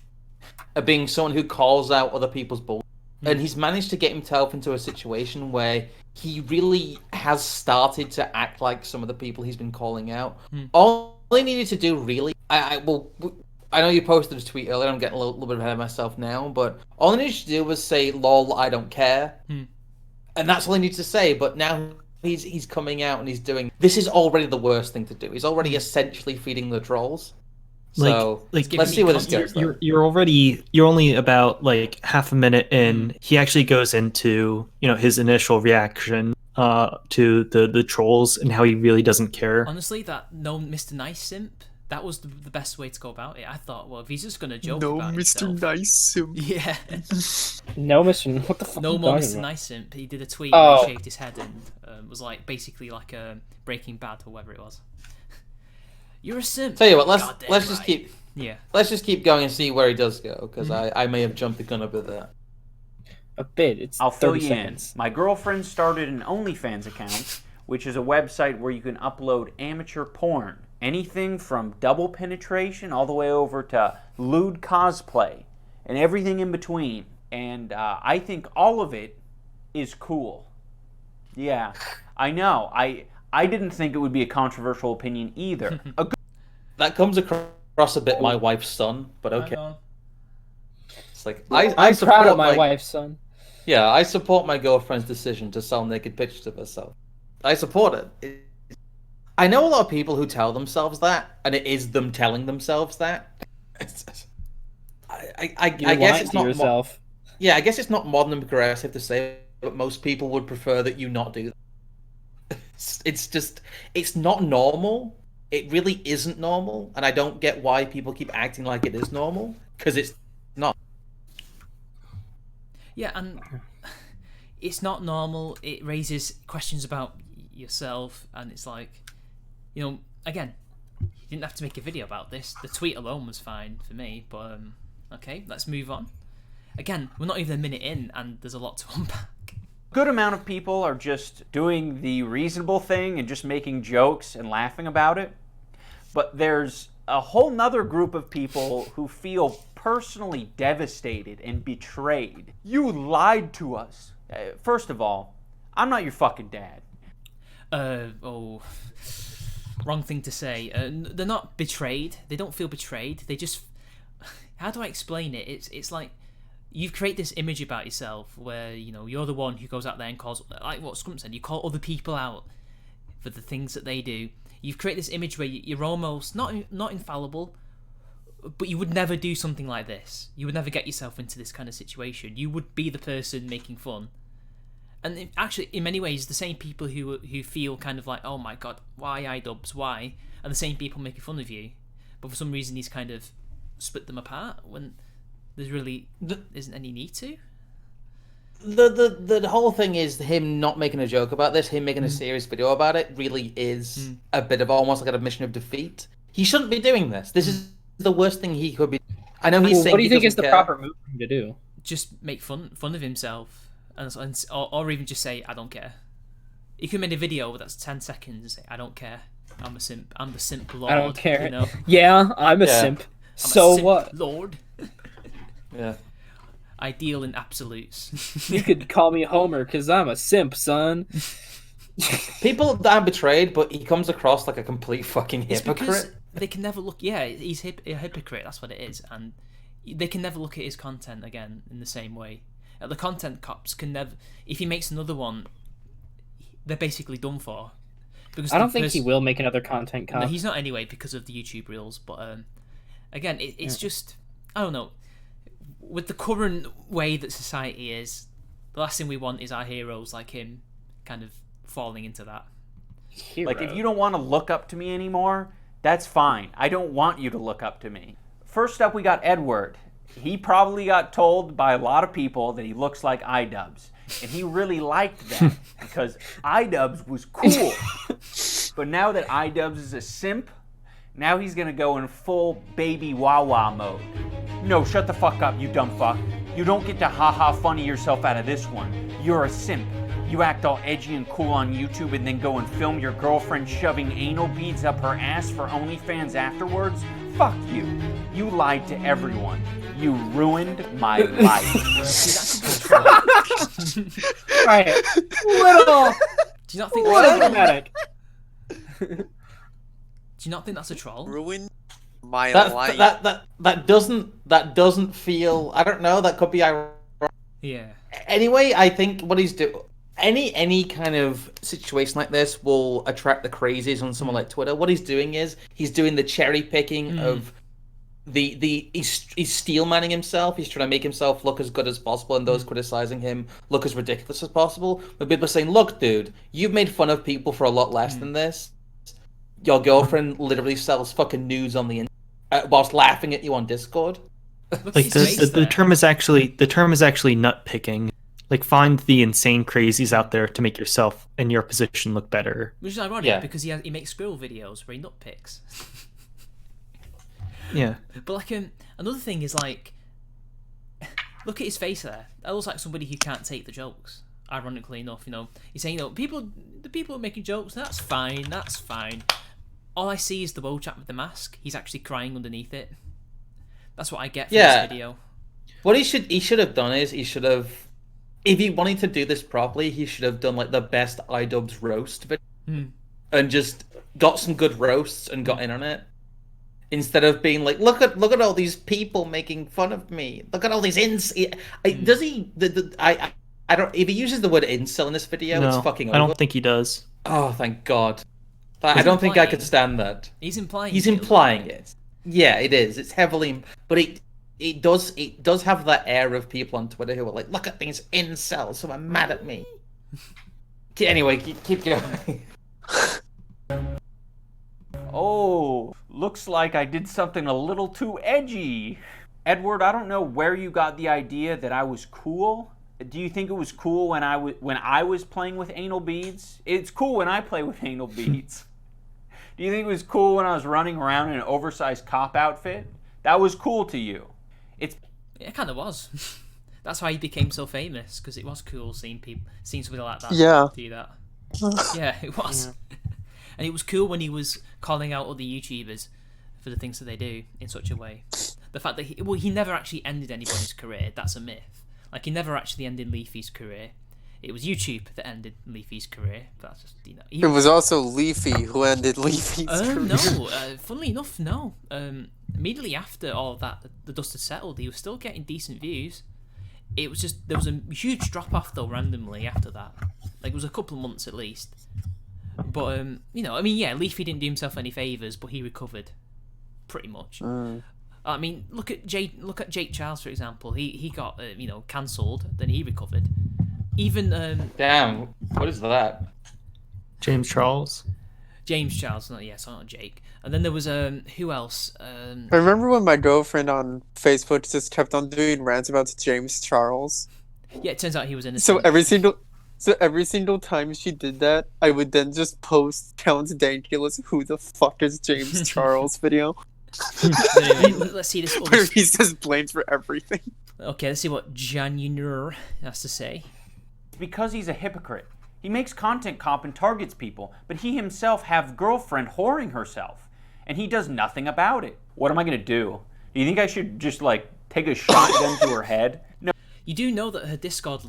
of being someone who calls out other people's bull, and he's managed to get himself into a situation where he really has started to act like some of the people he's been calling out. All he needed to do, really, I know you posted a tweet earlier. I'm getting a little bit ahead of myself now, but all he needed to do was say, "Lol, I don't care," and that's all he needs to say. But now he's coming out and he's doing. This is already the worst thing to do. He's already essentially feeding the trolls. So let's see where this goes. You're only about like half a minute in. He actually goes into his initial reaction to the trolls and how he really doesn't care. Honestly, that no Mr. Nice simp, that was the best way to go about it. I thought, well, if he's just gonna joke No, about Mr. himself, Nice Simp. yeah, No, Mr. What the fuck? no are you more talking Mr. about? Nice simp. He did a tweet Oh. where he shaved his head and was like basically like a Breaking Bad or whatever it was. You're a simp. Tell you what, Goddamn let's just right. let's just keep going and see where he does go, because I may have jumped the gun a bit there. A bit. It's I'll fill 30 you seconds. in. My girlfriend started an OnlyFans account, which is a website where you can upload amateur porn. Anything from double penetration all the way over to lewd cosplay and everything in between. And I think all of it is cool. Yeah, I know. I didn't think it would be a controversial opinion either. That comes across a bit my wife's son, but okay. Hang on. It's like I'm I proud support of my wife's son. Yeah, I support my girlfriend's decision to sell naked pictures of herself. I support it. I know a lot of people who tell themselves that, and it is them telling themselves that. I guess it's not yourself. Yeah, I guess it's not modern and progressive to say, but most people would prefer that you not do that. It's not normal. It really isn't normal, and I don't get why people keep acting like it is normal, because it's not. Yeah, and it's not normal. It raises questions about yourself, and it's like, again, you didn't have to make a video about this. The tweet alone was fine for me, but okay, let's move on. Again, we're not even a minute in, and there's a lot to unpack. Good amount of people are just doing the reasonable thing and just making jokes and laughing about it. But there's a whole nother group of people who feel personally devastated and betrayed. You lied to us. First of all, I'm not your fucking dad. Wrong thing to say. They're not betrayed. They don't feel betrayed. They just... How do I explain it? It's like you've created this image about yourself where, you're the one who goes out there and calls... Like what Scrump said, you call other people out for the things that they do. You've created this image where you're almost not infallible, but you would never do something like this. You would never get yourself into this kind of situation. You would be the person making fun. And actually, in many ways, the same people who feel kind of like, oh my god, why Idubbbz, why? Are the same people making fun of you. But for some reason, these kind of split them apart when there's really isn't any need to. The whole thing is him not making a joke about this, him making a serious video about it, really is a bit of almost like an admission of defeat. He shouldn't be doing this. This is the worst thing he could be. I know he's saying. What do you think is the care. proper move for him to do? Just make fun of himself, or even just say, "I don't care." He could make a video that's 10 seconds and say, "I don't care. I'm a simp. I'm the simp lord." I don't care. You know? Yeah, I'm a simp. I'm So a simp what? Lord. Yeah. I deal in absolutes. You could call me Homer because I'm a simp, son. People that are betrayed, but he comes across like a complete fucking It's because hypocrite. they can never look. Yeah, he's a hypocrite. That's what it is, and they can never look at his content again in the same way. The content cops can never. If he makes another one, they're basically done for. Because I don't think he will make another content cop. No, he's not anyway because of the YouTube reels. But again, it's just I don't know. With the current way that society is, the last thing we want is our heroes like him kind of falling into that. Hero. Like, if you don't want to look up to me anymore, that's fine. I don't want you to look up to me. First up, we got Edward. He probably got told by a lot of people that he looks like Idubbbz. And he really liked that because Idubbbz was cool. But now that Idubbbz is a simp, now he's going to go in full baby Wawa mode. No, shut the fuck up, you dumb fuck. You don't get to ha-ha funny yourself out of this one. You're a simp. You act all edgy and cool on YouTube and then go and film your girlfriend shoving anal beads up her ass for OnlyFans afterwards? Fuck you. You lied to everyone. You ruined my life. Right. Little. Do you not think What dramatic? Do you not think that's a troll? Ruin my That life. that doesn't feel. I don't know. That could be ironic. Yeah. Anyway, I think what he's doing. Any kind of situation like this will attract the crazies on someone like Twitter. What he's doing is he's doing the cherry picking of he's steel manning himself. He's trying to make himself look as good as possible, and those criticizing him look as ridiculous as possible. But people are saying, "Look, dude, you've made fun of people for a lot less than this. Your girlfriend literally sells fucking nudes on the internet whilst laughing at you on Discord." Like the term is actually nut picking. Like, find the insane crazies out there to make yourself and your position look better. Which is ironic because he makes squirrel videos where he nut picks. Yeah. But like another thing is like, look at his face there. That looks like somebody who can't take the jokes. Ironically enough, you know, he's saying, the people are making jokes. That's fine. All I see is the woe chat with the mask. He's actually crying underneath it. That's what I get from this video. What he should have done is he should have, if he wanted to do this properly, he should have done like the best Idubbbz roast video and just got some good roasts and got in on it. Instead of being like, look at all these people making fun of me. Look at all these Does he? I don't. If he uses the word incel in this video, No, it's fucking over. I don't think he does. Oh, thank God. I don't think I could stand that. He's implying. He's implying it. Yeah, it is. It's heavily, but it does have that air of people on Twitter who are like, look at these incels who are mad at me. Anyway, keep going. Oh, looks like I did something a little too edgy. Edward, I don't know where you got the idea that I was cool. Do you think it was cool when I was playing with anal beads? It's cool when I play with anal beads. Do you think it was cool when I was running around in an oversized cop outfit? That was cool to you. It kind of was. That's why he became so famous, because it was cool seeing somebody like that do that. Yeah, it was. Yeah. And it was cool when he was calling out other YouTubers for the things that they do in such a way. The fact that he never actually ended anybody's career, that's a myth. Like, he never actually ended Leafy's career. It was YouTube that ended Leafy's career. But that's just, it was also Leafy who ended Leafy's career. No, funnily enough, no. Immediately after all that, the dust had settled, he was still getting decent views. It was just, there was a huge drop-off, though, randomly after that. Like, it was a couple of months at least. But, Leafy didn't do himself any favours, but he recovered. Pretty much. I mean, look at Jake Charles, for example. He got, cancelled, then he recovered. Even, Damn, what is that? James Charles? James Charles, not Jake. And then there was who else? I remember when my girlfriend on Facebook just kept on doing rants about James Charles. Yeah, it turns out he was innocent. So every single time she did that, I would then just post Count Dankulus, who the fuck is James Charles video. Anyway, let's see this. Where he's just blamed for everything. Okay, let's see what Januar has to say. It's because he's a hypocrite. He makes content cop and targets people, but he himself have girlfriend whoring herself, and he does nothing about it. What am I gonna do? Do you think I should just like take a shotgun to her head? No. You do know that her Discord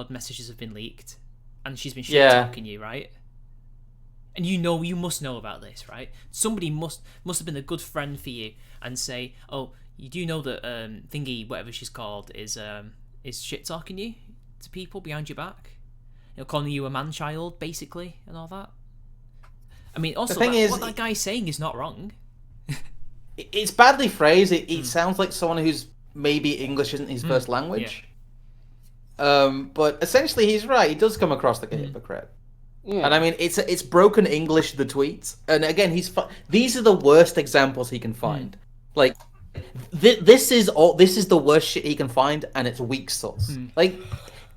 messages have been leaked, and she's been shit talking you, right? And you must know about this, right? Somebody must have been a good friend for you and say, "Oh, you do know that Thingy, whatever she's called, is shit talking you to people behind your back, calling you a man-child, basically, and all that." I mean, also, what that guy's saying is not wrong. It's badly phrased. It sounds like someone who's maybe English isn't his first language. Yeah. But essentially, he's right. He does come across like a hypocrite. Yeah. And I mean, it's broken English, the tweets. And again, these are the worst examples he can find. Like, this is the worst shit he can find, and it's weak sauce. Like,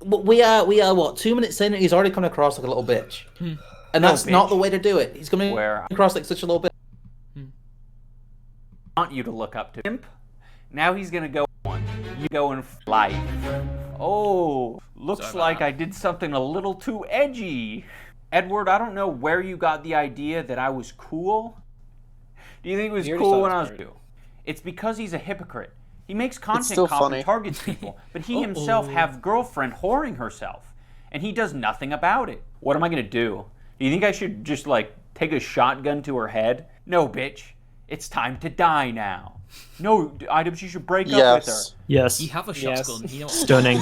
we are what, 2 minutes in, and he's already coming across like a little bitch. And that's not the way to do it. He's coming across like such a little bitch. I want you to look up to simp. Now he's gonna go on. You go and life. Oh, looks like I did something a little too edgy. Edward, I don't know where you got the idea that I was cool. Do you think it was cool when I was cool? It's because he's a hypocrite. He makes content cop and targets people, but he himself have girlfriend whoring herself, and he does nothing about it. What am I gonna do? Do you think I should just like take a shotgun to her head? No, bitch. It's time to die now. No, Idubbbz, you should break up with her. Yes. You have a shotgun. Yes. You know what? Stunning.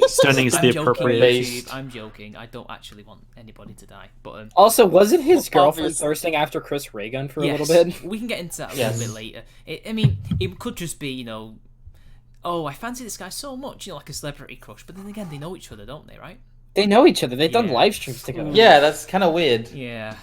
Stunning is the appropriate base. I'm joking. I don't actually want anybody to die. But also, wasn't his girlfriend thirsting after Chris Ray Gun for a little bit? We can get into that a little bit later. I mean, it could just be, oh, I fancy this guy so much, like a celebrity crush. But then again, they know each other, don't they, right? They know each other. They've done live streams together. Yeah, that's kind of weird. Yeah.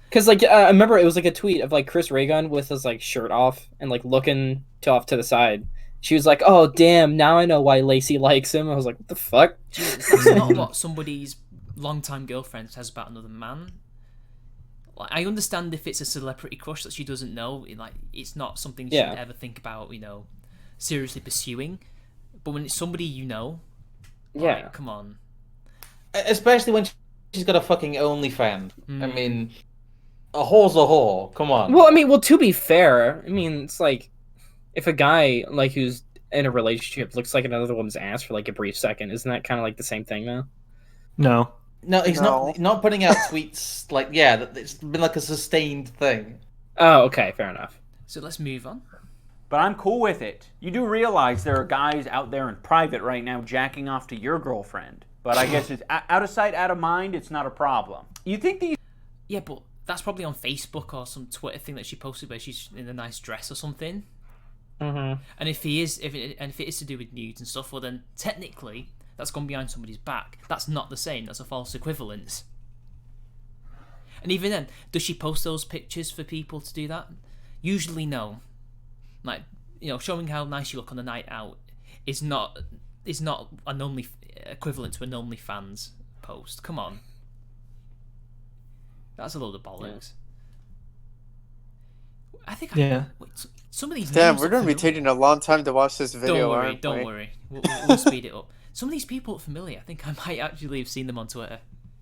Because, I remember it was, a tweet of, Chris Ray Gun with his, shirt off and, looking off to the side. She was like, oh, damn, now I know why Lacey likes him. I was like, what the fuck? Jesus, that's not what somebody's longtime girlfriend says about another man. I understand if it's a celebrity crush that she doesn't know. It's not something she should ever think about, seriously pursuing. But when it's somebody come on. Especially when she's got a fucking OnlyFans. I mean... A whore's a whore. Come on. Well, to be fair, it's if a guy who's in a relationship looks like another woman's ass for a brief second, isn't that kind of the same thing though? No, he's not putting out tweets it's been a sustained thing. Oh, okay, fair enough. So let's move on. But I'm cool with it. You do realize there are guys out there in private right now jacking off to your girlfriend, but I guess it's out of sight, out of mind. It's not a problem. You think these? Yeah, but. That's probably on Facebook or some Twitter thing that she posted where she's in a nice dress or something. Mm-hmm. And if it is to do with nudes and stuff, well then technically that's gone behind somebody's back. That's not the same. That's a false equivalence. And even then, does she post those pictures for people to do that? Usually no. Showing how nice you look on a night out is not an only equivalent to an OnlyFans post. Come on. That's a load of bollocks. Yeah. I think. Some of these. Damn, we're going to be taking a long time to watch this video. Don't worry. We'll speed it up. Some of these people are familiar. I think I might actually have seen them on Twitter.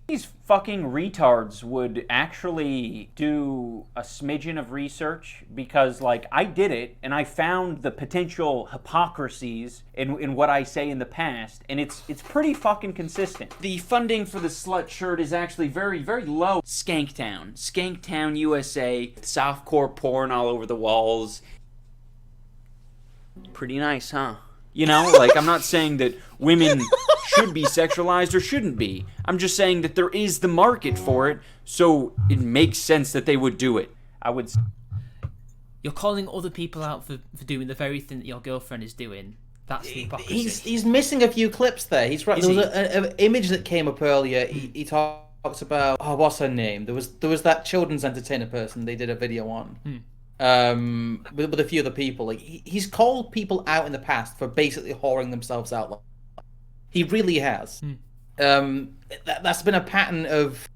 These fucking retards would actually do a smidgen of research because, I did it and I found the potential hypocrisies in what I say in the past, and it's pretty fucking consistent. The funding for the slut shirt is actually very, very low. Skanktown, USA, softcore porn all over the walls. Pretty nice, huh? I'm not saying that women should be sexualized or shouldn't be. I'm just saying that there is the market for it, so it makes sense that they would do it. You're calling other people out for doing the very thing that your girlfriend is doing. That's the hypocrisy. He's missing a few clips there. He's right. There was an image that came up earlier. He talked talks about what's her name? There was that children's entertainer person they did a video on. With a few other people. Like he's called people out in the past for basically whoring themselves out. He really has. That's been a pattern of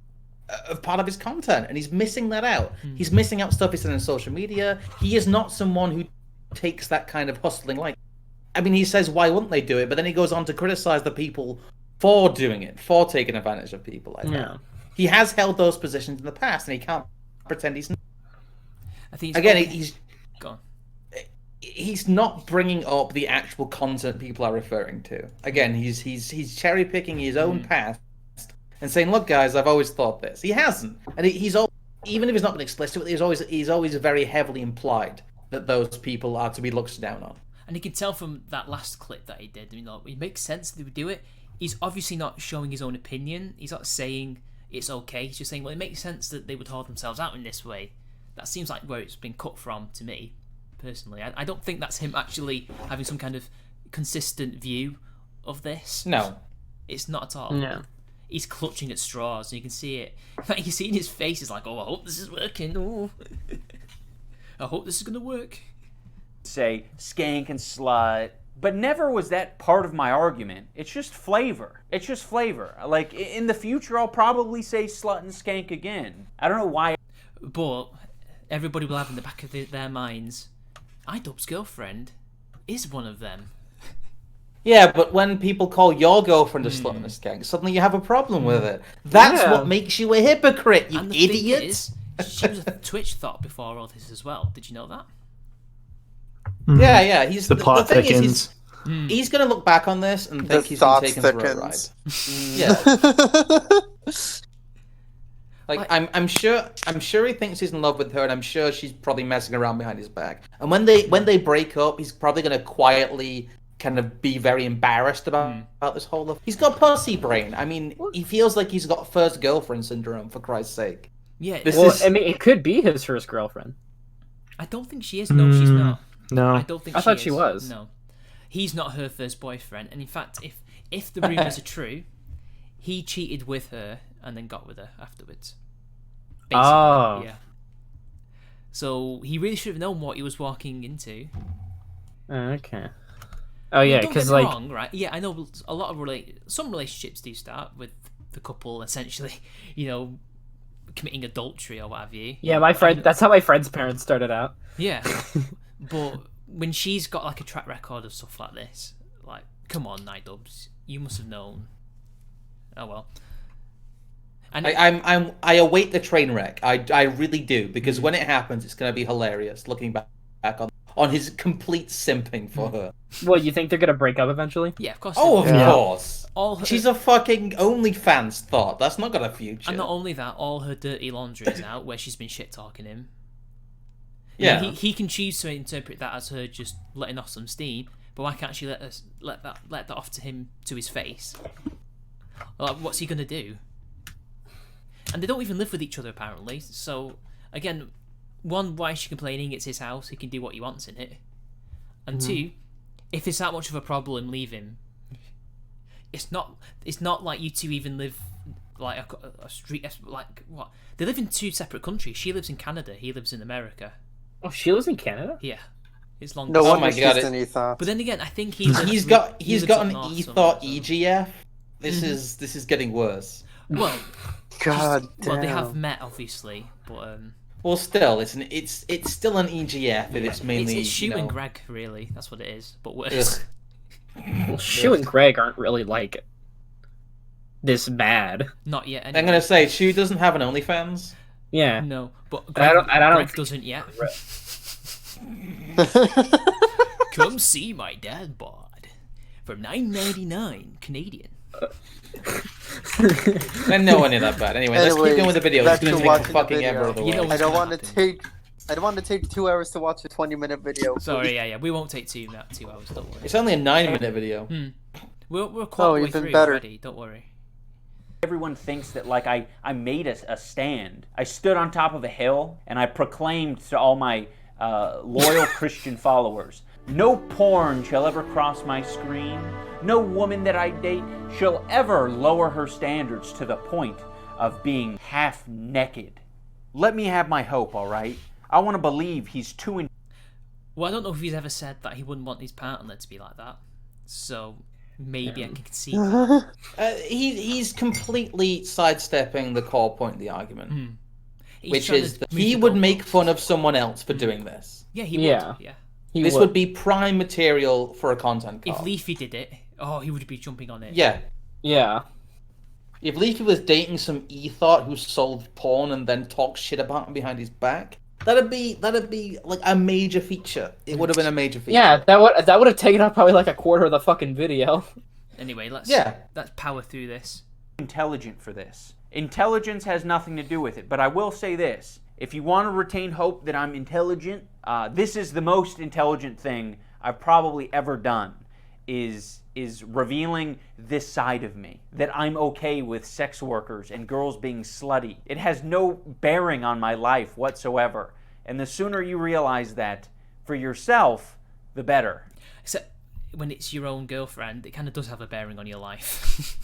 part of his content, and he's missing that out. He's missing out stuff he's done on social media. He is not someone who takes that kind of hustling like. I mean, he says, why wouldn't they do it? But then he goes on to criticize the people for doing it, for taking advantage of people like that. He has held those positions in the past, and he can't pretend he's not. I think he's gone. He's not bringing up the actual content people are referring to. Again, he's cherry picking his own past and saying, "Look, guys, I've always thought this." He hasn't, and he's even if he's not been explicit with it, he's always very heavily implied that those people are to be looked down on. And you can tell from that last clip that he did. It makes sense that he would do it. He's obviously not showing his own opinion. He's not saying it's okay. He's just saying, well, it makes sense that they would hold themselves out in this way. That seems like where it's been cut from to me, personally. I don't think that's him actually having some kind of consistent view of this. No. It's not at all. No. He's clutching at straws, and you can see it. In fact, you can see in his face, he's like, oh, I hope this is working. Oh. I hope this is going to work. Say skank and slut, but never was that part of my argument. It's just flavor. It's just flavor. Like, in the future, I'll probably say slut and skank again. I don't know why. But everybody will have in the back of their minds, Idubbbz' girlfriend is one of them. Yeah, but when people call your girlfriend a slut and a skank, suddenly you have a problem with it. That's what makes you a hypocrite, you And the idiot! thing is, she was a Twitch thought before all this as well. Did you know that? Yeah. He's the plot thing thickens. He's going to look back on this and think he's been taken for a ride. Like I'm sure he thinks he's in love with her, and I'm sure she's probably messing around behind his back. And when they break up, he's probably going to quietly kind of be very embarrassed about this whole thing. He's got pussy brain. I mean, he feels like he's got first girlfriend syndrome, for Christ's sake. Yeah. I mean, it could be his first girlfriend. I don't think she is. No, she's not. No. I don't think I thought she was. No. He's not her first boyfriend. And in fact, if the rumours are true, he cheated with her and then got with her afterwards. Basically, yeah. So he really should have known what he was walking into. Okay. Oh yeah, because like, wrong, right? Yeah, I know a lot of some relationships do start with the couple essentially, committing adultery or what have you. Yeah, my friend. That's how my friend's parents started out. Yeah, but when she's got like a track record of stuff like this, like, come on, Idubbbz, you must have known. Oh well. And I await the train wreck. I really do, because when it happens, it's going to be hilarious. Looking back on his complete simping for her. Well, you think they're going to break up eventually? Yeah, of course. Oh, of course. All her... She's a fucking OnlyFans thought. That's not got a future. And not only that, all her dirty laundry is out where she's been shit talking him. Yeah. He can choose to interpret that as her just letting off some steam, but why can't she let that off to him, to his face? Like, what's he gonna do? And they don't even live with each other apparently. So again, one, why is she complaining? It's his house. He can do what he wants in it. And two, if it's that much of a problem, leave him. It's not like you two even live like a street. Like what? They live in two separate countries. She lives in Canada. He lives in America. Oh, she lives in Canada? Yeah, it's long. No wonder my she's God, an ethos. But then again, I think he's got an north ethought somewhere, EGF. This is getting worse. Well, God damn. well, they have met obviously, but Well, still, it's still an EGF. If it's mainly it's Shu and Greg, really. That's what it is, but worse. Ugh. Well, Shu and Greg aren't really like this bad. Not yet. Anyway. I'm gonna say Shu doesn't have an OnlyFans. Yeah. No, but I Greg, don't Greg doesn't yet. Come see my dad bod for $9.99 Canadian. And no one knew that bad. Anyway, let's keep going with the video. It's gonna take fucking ever. I don't want to take 2 hours to watch a 20-minute video. Sorry, yeah. We won't take 2 hours. Don't worry. It's only a 9-minute video. We're quite way even through better. already. Don't worry. Everyone thinks that like I made a stand. I stood on top of a hill and I proclaimed to all my loyal Christian followers, no porn shall ever cross my screen. No woman that I date shall ever lower her standards to the point of being half naked. Let me have my hope, all right? I want to believe he's too... Well, I don't know if he's ever said that he wouldn't want his partner to be like that. So maybe I can see that. He's completely sidestepping the core point of the argument, which trying is to that move he the would make goalposts. fun of someone else for doing this. Yeah, he would. Yeah. Yeah. This would be prime material for a content card. If Leafy did it, he would be jumping on it. Yeah. Yeah. If Leafy was dating some e-thought who sold porn and then talked shit about him behind his back, that'd be like a major feature. It would have been a major feature. Yeah, that would have taken up probably like a quarter of the fucking video. Anyway, let's power through this. Intelligent for this. Intelligence has nothing to do with it, but I will say this. If you want to retain hope that I'm intelligent, this is the most intelligent thing I've probably ever done, is revealing this side of me, that I'm okay with sex workers and girls being slutty. It has no bearing on my life whatsoever. And the sooner you realize that for yourself, the better. Except when it's your own girlfriend, it kind of does have a bearing on your life.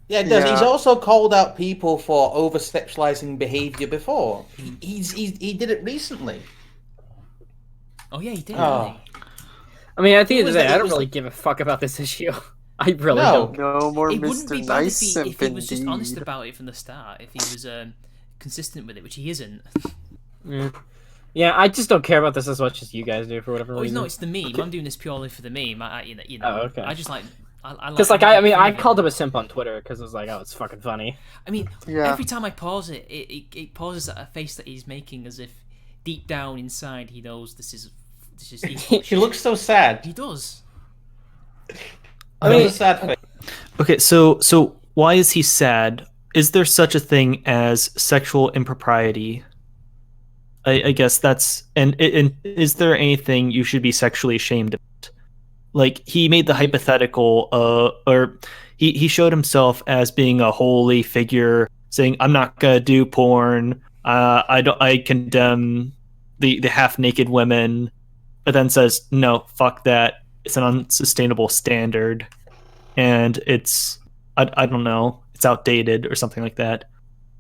Yeah, it does. Yeah. He's also called out people for over-sexualizing behavior before. He did it recently. Oh yeah, he did. Oh. Didn't he? I mean, at the end of was the day, that- I it don't was- really give a fuck about this issue. I really No. don't. No more It wouldn't be Mr. bad Nice if Simp, he was just honest indeed. about it from the start. If he was consistent with it, which he isn't. Yeah, I just don't care about this as much as you guys do for whatever Oh reason. no, it's the meme. I'm doing this purely for the meme. You know. Oh, okay. I just like. I Because like. I called him a simp on Twitter because I was like, oh, it's fucking funny. I mean, Yeah. every time I pause it, it pauses at a face that he's making, as if deep down inside he knows this is He looks so sad. He does. I mean, a sad face. Okay, so why is he sad? Is there such a thing as sexual impropriety? I guess that's and is there anything you should be sexually ashamed of? Like he made the hypothetical, or he showed himself as being a holy figure, saying I'm not gonna do porn. I condemn the half naked women, but then says no, fuck that. It's an unsustainable standard, and it's I don't know, it's outdated or something like that.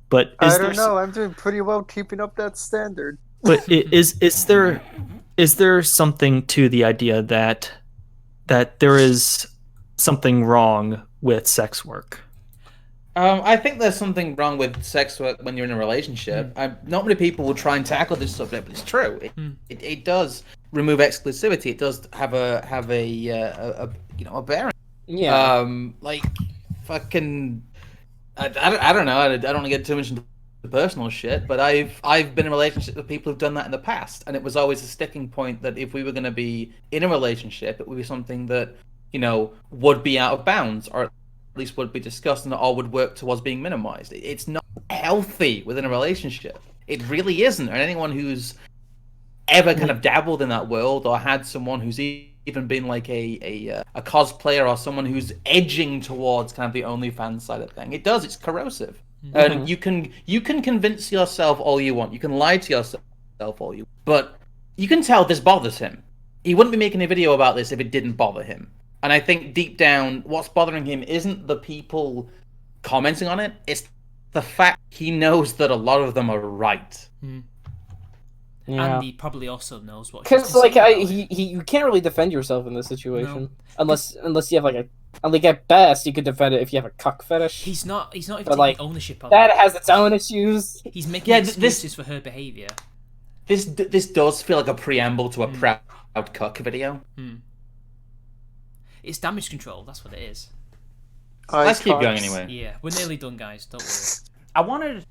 But I don't know. I'm doing pretty well keeping up that standard. But is there something to the idea that there is something wrong with sex work? I think there's something wrong with sex work when you're in a relationship. Not many people will try and tackle this subject, but it's true. It does remove exclusivity. It does have a bearing. Yeah. Like fucking. I don't know. I don't want to get too much into the personal shit, but I've been in relationships with people who've done that in the past, and it was always a sticking point that if we were going to be in a relationship, it would be something that would be out of bounds, or at least would be discussed, and all would work towards being minimized. It's not healthy within a relationship. It really isn't. And anyone who's ever kind of dabbled in that world, or had someone who's even been like a cosplayer, or someone who's edging towards kind of the OnlyFans side of thing, it's corrosive. And you can convince yourself all you want, you can lie to yourself all you want, but you can tell this bothers him. He wouldn't be making a video about this if it didn't bother him. And I think deep down, what's bothering him isn't the people commenting on it, it's the fact he knows that a lot of them are right. Yeah. And he probably also knows what. Because you can't really defend yourself in this situation unless you have like at best you could defend it if you have a cuck fetish. He's not even But, taking like, ownership of That it. has its own issues. He's making excuses for her behavior. This does feel like a preamble to a proud cuck video. It's damage control. That's what it is. Let's keep going anyway. Yeah, we're nearly done, guys. Don't worry. I wanted to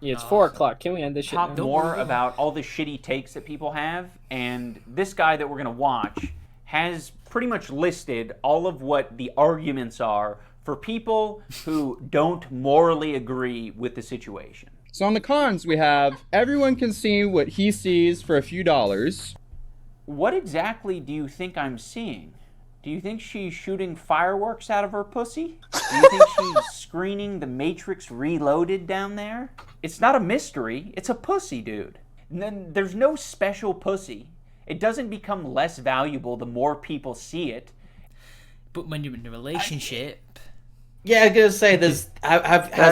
Yeah, it's 4:00. Can we end this shit talk now? more about all the shitty takes that people have, and this guy that we're going to watch has pretty much listed all of what the arguments are for people who don't morally agree with the situation. So on the cons, we have everyone can see what he sees for a few dollars. What exactly do you think I'm seeing? Do you think she's shooting fireworks out of her pussy? Do you think she's screening The Matrix Reloaded down there? It's not a mystery. It's a pussy, dude. And then there's no special pussy. It doesn't become less valuable the more people see it. But when you're in a relationship, Yeah, I'm gonna say has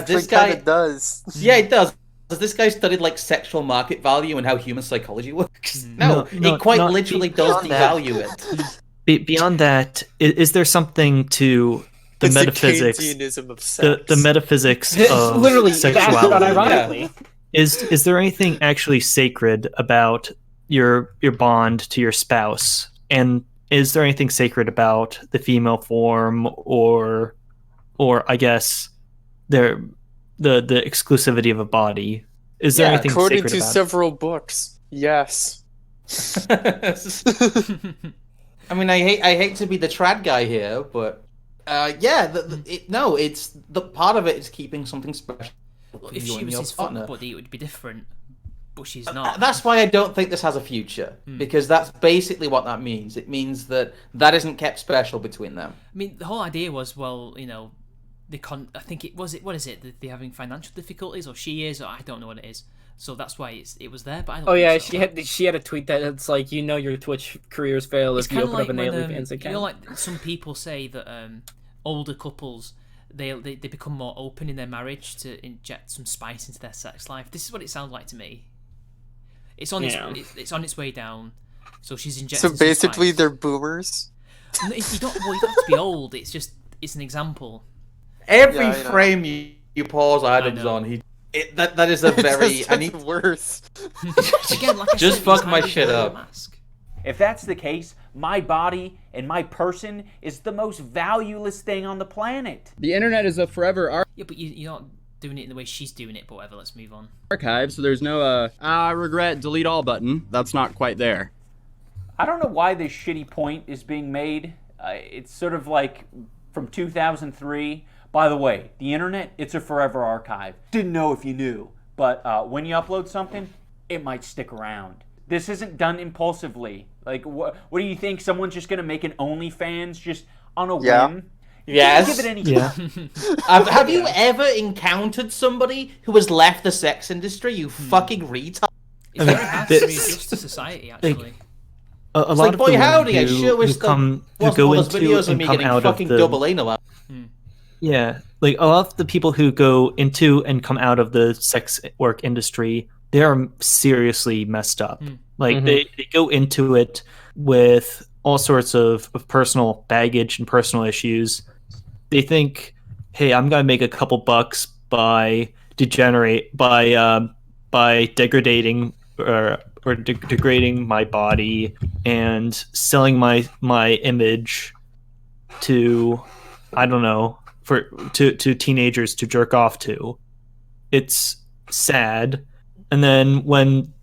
this guy? It does. Yeah, it does. Has this guy studied like sexual market value and how human psychology works? No, No, it quite not literally does beyond devalue it. Beyond that, is there something to the It's metaphysics? the Keynesianism of sex. The metaphysics of Literally, that's sexuality. not ironically. Is there anything actually sacred about your bond to your spouse? And is there anything sacred about the female form, or I guess the exclusivity of a body? Is there anything According sacred to about several books, yes. I mean, I hate to be the trad guy here, but it's the part of it is keeping something special. If she was his fuck buddy, it would be different. But she's not. That's why I don't think this has a future, because that's basically what that means. It means that isn't kept special between them. I mean, the whole idea was, well, you know, I think it was it. What is it? That they're having financial difficulties, or she is, or I don't know what it is. So that's why it was there. But I don't. Oh think yeah, so. she had a tweet that it's like, you know, your Twitch careers fail if you open up an OnlyFans account. You know, like some people say that older couples they become more open in their marriage to inject some spice into their sex life. This is what it sounds like to me. It's on it's on its way down. So she's injecting. So basically, some spice. they're boomers. No, you don't have to be old. It's an example. Every frame you pause Idubbbz on, that is a very. I need worse. Again, like I just said, fuck my shit up. Mask. If that's the case, my body and my person is the most valueless thing on the planet. The internet is a forever Yeah, but you're not doing it in the way she's doing it, but whatever, let's move on. archive, so there's no I regret delete all button. That's not quite there. I don't know why this shitty point is being made. It's sort of like from 2003. By the way, the internet, it's a forever archive. Didn't know if you knew. But when you upload something, it might stick around. This isn't done impulsively. Like, what do you think? Someone's just going to make an OnlyFans just on a whim? Yes. Give it any Have you ever encountered somebody who has left the sex industry, you fucking retard? It's very hard to readjust to society, actually. A lot of boy, the howdy, women I sure wish who go those into videos of and me come getting out of fucking the double anal out. Yeah, like a lot of the people who go into and come out of the sex work industry, they are seriously messed up. Like they go into it with all sorts of personal baggage and personal issues. They think, hey, I'm gonna make a couple bucks by degrading or degrading my body and selling my image to, I don't know, to teenagers to jerk off to. It's sad. And then when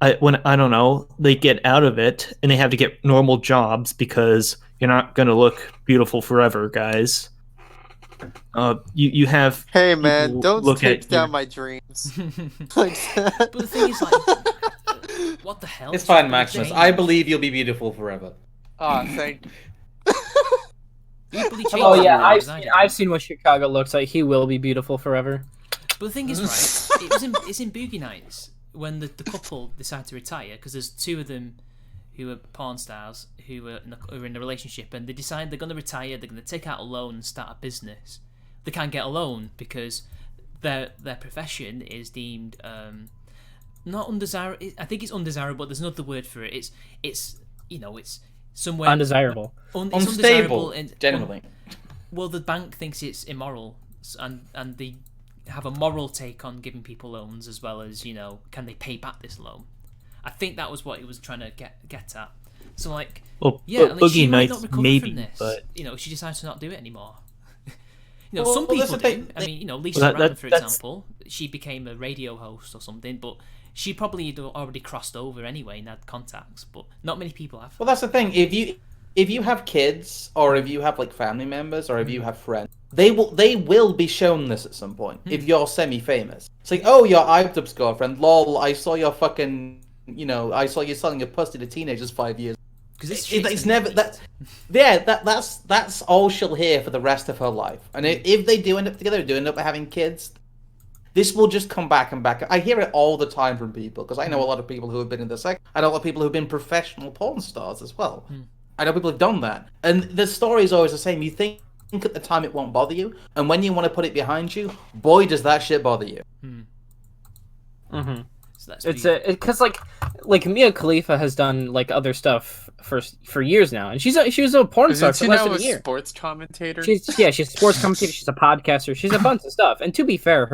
I don't know, they get out of it and they have to get normal jobs because you're not going to look beautiful forever, guys. You have. Hey man, don't take down your... my dreams. Like that. But the thing is, like, what the hell? It's fine, Maximus. I believe you'll be beautiful forever. Ah, thank you. Oh yeah, I've seen what Chicago looks like. He will be beautiful forever. But the thing is, right, it's in Boogie Nights when the couple decide to retire, because there's two of them who are porn stars who are in a relationship, and they decide they're going to retire, they're going to take out a loan and start a business. They can't get a loan because their profession is deemed not undesirable. I think it's undesirable. There's another word for it. It's somewhere undesirable. It's unstable, and generally. Well, the bank thinks it's immoral, and they have a moral take on giving people loans, as well as, can they pay back this loan? I think that was what he was trying to get at. So, like, Boogie might Nights not recover maybe, from this. but she decides to not do it anymore. Well, some people do. I mean, Lisa Brown, for example, she became a radio host or something, but she probably had already crossed over anyway and had contacts, but not many people have. Well, that's the thing. If you have kids, or if you have like family members, or if you have friends, they will be shown this at some point. If you're semi-famous, it's like, oh, your Idubbbz girlfriend, lol. I saw your fucking, I saw you selling your pussy to teenagers 5 years. Because it's never that. Yeah, that's all she'll hear for the rest of her life. And if they do end up together, do end up having kids, this will just come back and back. I hear it all the time from people, because I know a lot of people who have been in the sex. I know a lot of people who have been professional porn stars as well. I know people who've done that, and the story is always the same. You think at the time it won't bother you, and when you want to put it behind you, boy, does that shit bother you. Mm-hmm. So that's It's pretty- because like Mia Khalifa has done like other stuff for years now, and she was a porn star Isn't for she less now than a a year. sports commentator? She's a sports commentator. She's a podcaster. She's a bunch of stuff. And to be fair,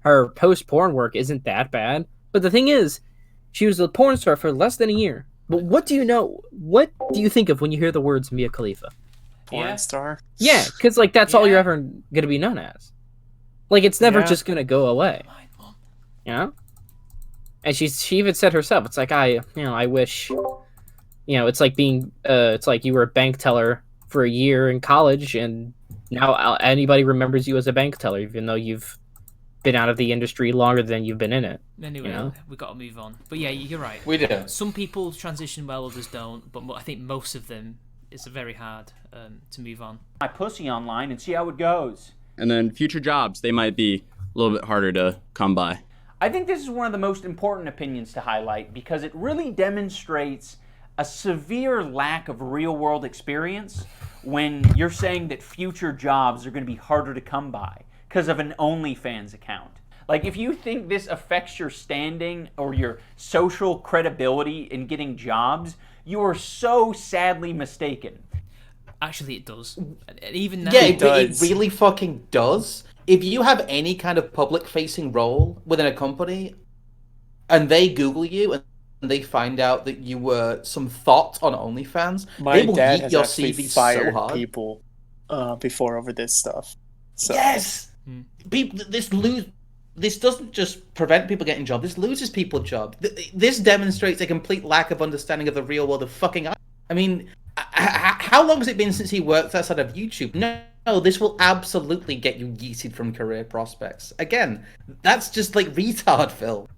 her post porn work isn't that bad. But the thing is, she was a porn star for less than a year. But what do you know? What do you think of when you hear the words Mia Khalifa? Porn star? Yeah, because like that's all you're Yeah. ever gonna be known as. Like it's never Yeah. just gonna go away. You know? And she even said herself, it's like I wish, it's like being it's like you were a bank teller for a year in college, and now anybody remembers you as a bank teller, even though you've been out of the industry longer than you've been in it. Anyway, You know? we've got to move on. But yeah, you're right. We do. Some people transition well, others don't. But I think most of them, it's very hard to move on. My pussy online and see how it goes. And then future jobs, they might be a little bit harder to come by. I think this is one of the most important opinions to highlight because it really demonstrates a severe lack of real-world experience when you're saying that future jobs are going to be harder to come by because of an OnlyFans account. Like, if you think this affects your standing or your social credibility in getting jobs, you are so sadly mistaken. Actually, it does. And even now, Yeah, It it does. really fucking does. If you have any kind of public-facing role within a company, and they Google you and they find out that you were some thought on OnlyFans, My they will dad yeet has your actually CV fired so hard. people before over this stuff. So Yes, people. This doesn't just prevent people getting jobs. This loses people jobs. This demonstrates a complete lack of understanding of the real world of fucking. I mean, how long has it been since he worked outside of YouTube? No, this will absolutely get you yeeted from career prospects. Again, that's just like retard, Phil.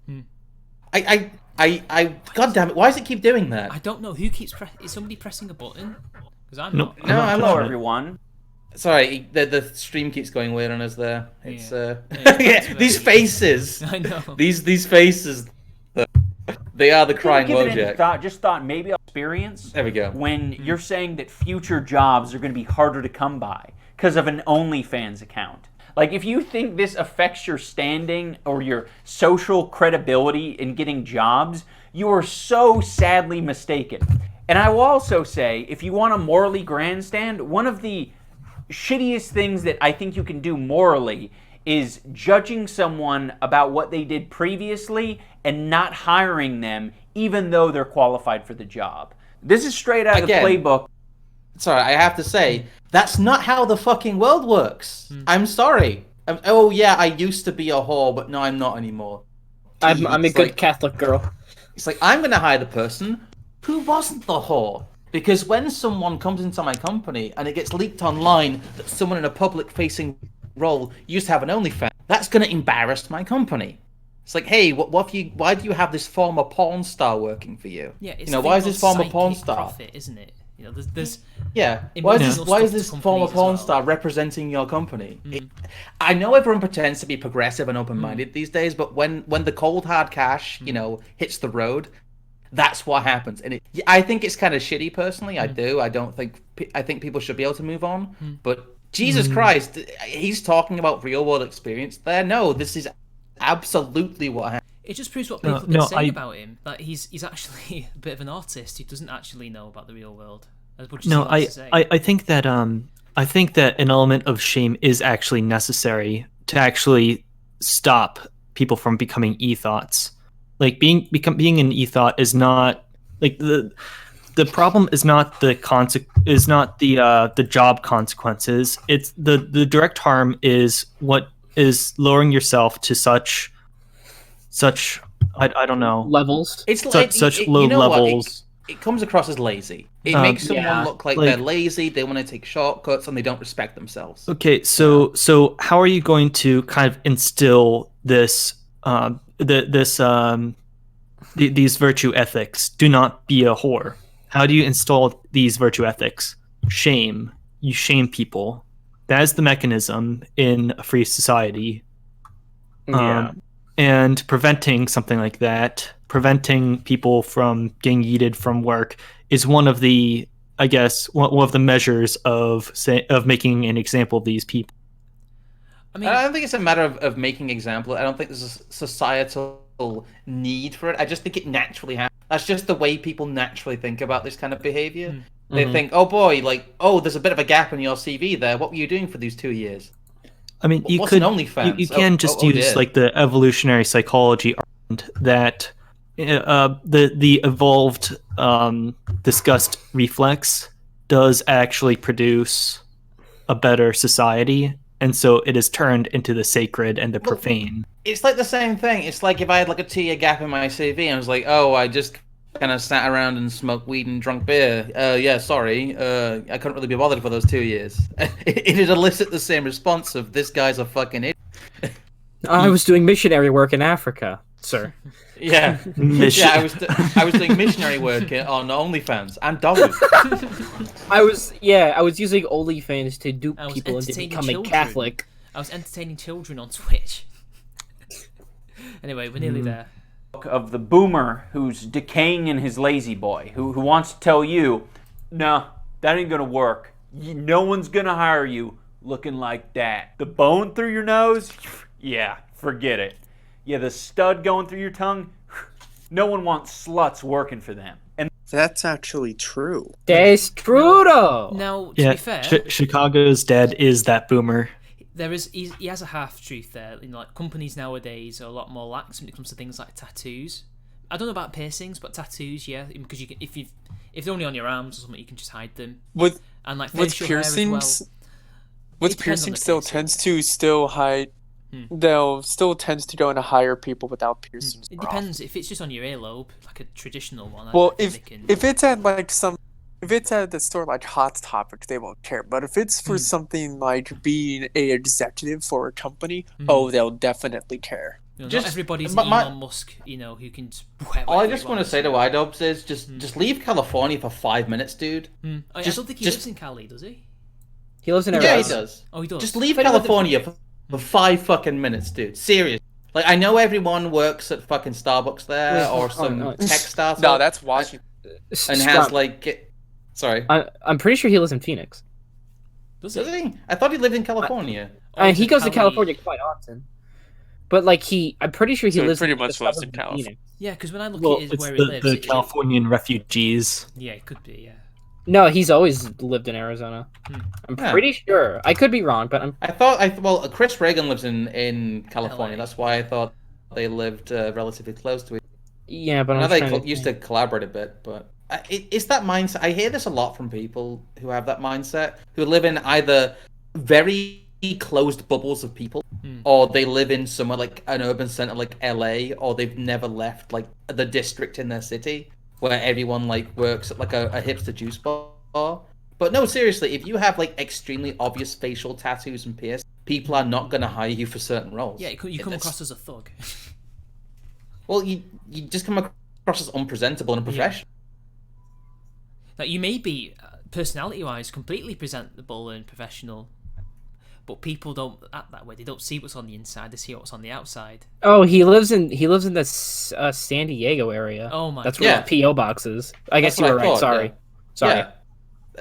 God damn it! Why does it keep doing that? I don't know who keeps is somebody pressing a button? Because I'm Nope. not. No, I'm Hello, not. everyone. Sorry, the stream keeps going weird on us there. It's Yeah. It's back to these it. faces. I know. These faces. They are the crying Give it any Wojak. thought. Just thought maybe I'll experience There we go. when you're saying that future jobs are going to be harder to come by because of an OnlyFans account. Like, if you think this affects your standing or your social credibility in getting jobs, you are so sadly mistaken. And I will also say, if you want to morally grandstand, one of the shittiest things that I think you can do morally is judging someone about what they did previously and not hiring them even though they're qualified for the job. This is straight out of the Again, playbook. Sorry, I have to say, that's not how the fucking world works. I'm sorry. Oh yeah, I used to be a whore, but no, I'm not anymore. I'm a It's good like- Catholic girl. It's like, I'm going to hire the person who wasn't the whore. Because when someone comes into my company and it gets leaked online that someone in a public-facing role used to have an OnlyFans, that's going to embarrass my company. It's like, hey, why do you have this former porn star working for you? Yeah, it's why is this former psychic porn star? profit, isn't it? There's Yeah, It why means is no why is stuff to this former companies as porn well. star representing your company? I know everyone pretends to be progressive and open-minded these days, but when the cold hard cash, hits the road, that's what happens. And I think it's kind of shitty, personally. I do. I think people should be able to move on. But Jesus Christ, he's talking about real-world experience there. No, this is absolutely what happened. It just proves what people have been saying about him. That he's actually a bit of an artist who doesn't actually know about the real world. As much as he likes to say. I think that an element of shame is actually necessary to actually stop people from becoming e-thoughts. Like being an e-thought is not like the problem is not the job consequences. It's the direct harm is what is lowering yourself to such I don't know Levels. It's such low levels. It comes across as lazy. It makes someone look like they're lazy. They want to take shortcuts and they don't respect themselves. Okay, so how are you going to kind of instill this these virtue ethics? Do not be a whore. How do you install these virtue ethics? Shame. You shame people. That is the mechanism in a free society. Yeah. And preventing something like that, preventing people from getting yeeted from work, is one of the I guess, one of the measures of making an example of these people. I don't think it's a matter of making example. I don't think there's a societal need for it. I just think it naturally happens. That's just the way people naturally think about this kind of behavior. They think, oh boy, there's a bit of a gap in your CV there. What were you doing for these 2 years? I mean, you can just use like the evolutionary psychology argument that the evolved disgust reflex does actually produce a better society, and so it is turned into the sacred and the profane. It's like the same thing. It's like if I had like a 2-year gap in my CV and I was like, oh, I just kind of sat around and smoked weed and drunk beer. Yeah, sorry. I couldn't really be bothered for those 2 years. It'd elicit the same response of, this guy's a fucking idiot. I was doing missionary work in Africa, sir. Yeah. Yeah, I was doing missionary work on OnlyFans and dollars. I was using OnlyFans to dupe people into becoming Catholic. I was entertaining children on Twitch. Anyway, we're nearly there. Of the boomer who's decaying in his lazy boy, who wants to tell you, no, that ain't gonna work. No one's gonna hire you looking like that. The bone through your nose? Yeah, forget it. Yeah, the stud going through your tongue? No one wants sluts working for them. And that's actually true. That's true, though. Now, to be fair, Chicago's dead is that boomer. He has a half truth there. Like companies nowadays are a lot more lax when it comes to things like tattoos. I don't know about piercings, but tattoos, yeah, because you can if they're only on your arms or something, you can just hide them. With piercings, with piercings still tends to hide. They'll still tends to go and hire people without piercings. It depends. If it's just on your earlobe, like a traditional one. Well, if it's at like if it's at the store like Hot Topic, they won't care. But if it's for something like being a executive for a company, they'll definitely care. Not everybody's Elon Musk, who can. All I just want to say to Idubbbz is just leave California for 5 minutes, dude. I don't think he lives in Cali, does he? He lives in Arizona. Yeah, he does. Oh, he does. Just leave California for 5 fucking minutes, dude. Seriously. Like, I know everyone works at fucking Starbucks there or some tech startup. No, that's Washington. And has like. Sorry. I'm pretty sure he lives in Phoenix. Does he? I thought he lived in California. He goes to California quite often. But like I'm pretty sure he lives pretty much lives in California. Yeah, because when I look at where he lives, the Californian refugees. Yeah, it could be. Yeah. No, he's always lived in Arizona. I'm pretty sure. I could be wrong, but well, Chris Reagan lives in California. LA. That's why I thought they lived relatively close to each other. Yeah, but I know they used to collaborate a bit, but it's that mindset. I hear this a lot from people who have that mindset, who live in either very closed bubbles of people, or they live in somewhere like an urban center like LA, or they've never left like the district in their city where everyone like works at like a hipster juice bar. But no, seriously, if you have like extremely obvious facial tattoos and piercings, people are not going to hire you for certain roles. Yeah, you come across as a thug. Well, you just come across as unpresentable and unprofessional. Like, you may be personality-wise completely presentable and professional, but people don't act that way. They don't see what's on the inside; they see what's on the outside. Oh, he lives in the San Diego area. Oh my! That's where the PO box is. I guess you were right. Sorry. Yeah.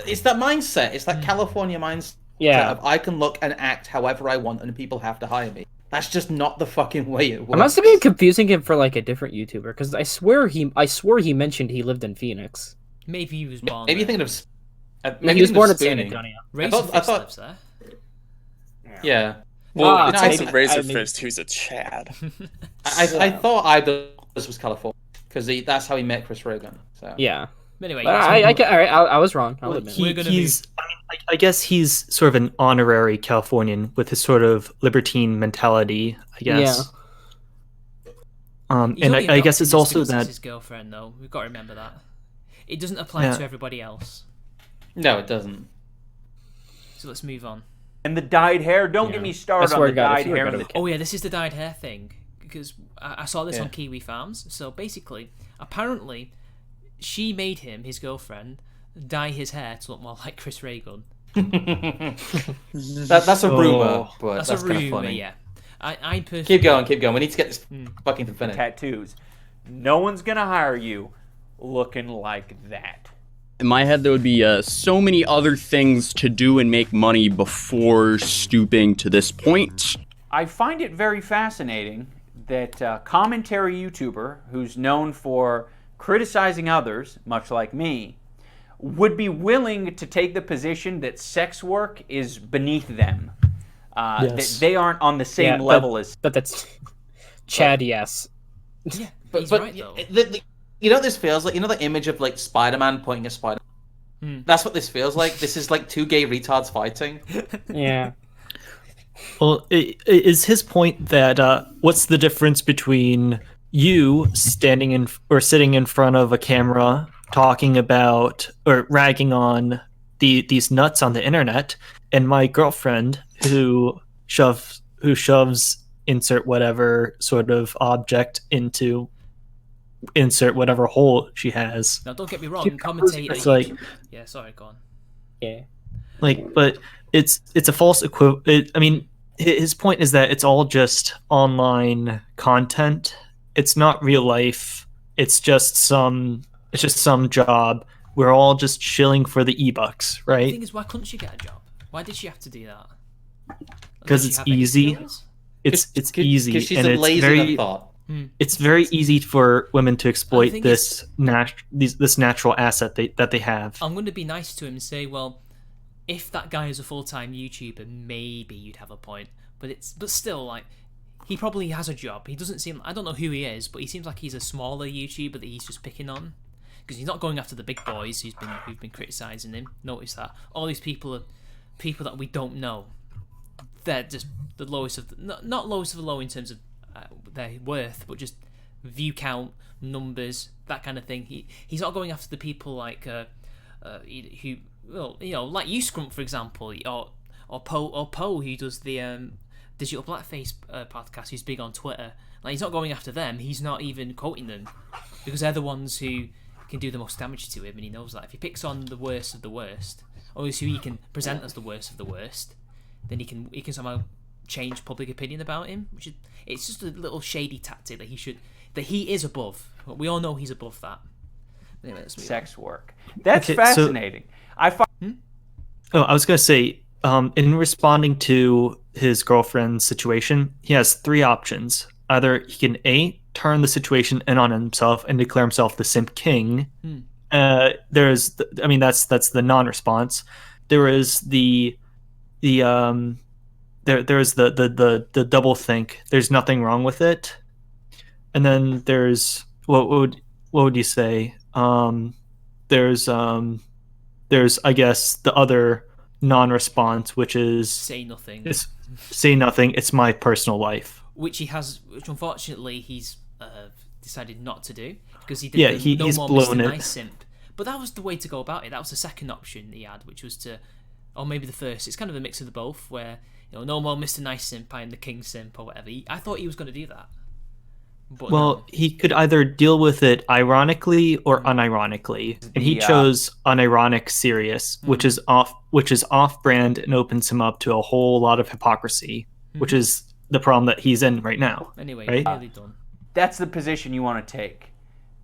It's that mindset. It's that California mindset. Yeah. Of I can look and act however I want, and people have to hire me. That's just not the fucking way it works. I must have been confusing him for like a different YouTuber, because I swore he mentioned he lived in Phoenix. Maybe he was born. Maybe there. you're thinking of. Maybe he was born in San Antonio. I thought lives there. Yeah. Well, it's also Razorfist, who's a Chad. I thought Idubbbz was California because that's how he met Chris Reagan. So. Yeah. Anyway, I was wrong. I'll admit. I guess he's sort of an honorary Californian with his sort of libertine mentality, I guess. Yeah. And I guess it's also that his girlfriend, though. We've got to remember that. It doesn't apply to everybody else. No, it doesn't. So let's move on. And the dyed hair. Don't get me started on the dyed hair. Oh yeah, this is the dyed hair thing, because I saw this on Kiwi Farms. So basically, apparently, she made him, his girlfriend, dye his hair to look more like Chris Reagan. That's a rumor, but that's kind of funny. Yeah. I personally... Keep going. We need to get this fucking to finish. Tattoos. No one's gonna hire you looking like that. In my head, there would be so many other things to do and make money before stooping to this point. I find it very fascinating that a commentary YouTuber who's known for criticizing others, much like me, would be willing to take the position that sex work is beneath them. That they aren't on the same level as... But that's... Chad, yes. Yeah, but he's right, though. You know what this feels like? You know the image of like Spider-Man pointing a spider? That's what this feels like. This is like two gay retards fighting. Yeah. Well, is his point that what's the difference between you standing in or sitting in front of a camera talking about or ragging on these nuts on the internet, and my girlfriend who shoves insert whatever sort of object into insert whatever hole she has. Now, don't get me wrong, commentator. It's like, yeah, sorry, go on. Yeah. Like, but it's a false equivalent. I mean, his point is that it's all just online content. It's not real life. It's just some job. We're all just shilling for the e-bucks, right? The thing is, why couldn't she get a job? Why did she have to do that? Because it's easy. It's easy, because she's and a it's lazy very thought. It's very easy for women to exploit this natural asset that they have. I'm going to be nice to him and say, well, if that guy is a full-time YouTuber, maybe you'd have a point. But still, like, he probably has a job. He doesn't seem... I don't know who he is, but he seems like he's a smaller YouTuber that he's just picking on. Because he's not going after the big boys who've been criticising him. Notice that. All these people are people that we don't know. They're just the lowest of the... Not lowest of the low in terms of their worth, but just view count, numbers, that kind of thing. He's not going after the people like... who... Well, you know, like you, Scrump, for example, or Poe, who does the Digital Blackface podcast, who's big on Twitter. Like, he's not going after them. He's not even quoting them because they're the ones who can do the most damage to him, and he knows that. If he picks on the worst of the worst, or who he can present as the worst of the worst, then he can somehow change public opinion about him. It's just a little shady tactic that he is above. We all know he's above that. Anyway, sex work. That's fascinating. I was gonna say, in responding to his girlfriend's situation, he has three options. Either he can turn the situation in on himself and declare himself the simp king. That's the non-response. There is there's the double think. There's nothing wrong with it. And then there's what would you say? There's I guess the other non-response, which is say nothing. Say nothing. It's my personal life. Which unfortunately he's decided not to do because he did he's more blown Mr. it. Nice simp. But that was the way to go about it. That was the second option he had, which was to, or maybe the first. It's kind of a mix of the both, where no more Mr. Nice simp, I am the king simp or whatever. I thought he was going to do that. But no. He could either deal with it ironically or unironically, and he chose unironic serious, which is off-brand and opens him up to a whole lot of hypocrisy, which is the problem that he's in right now. Anyway, right? Really done. That's the position you want to take.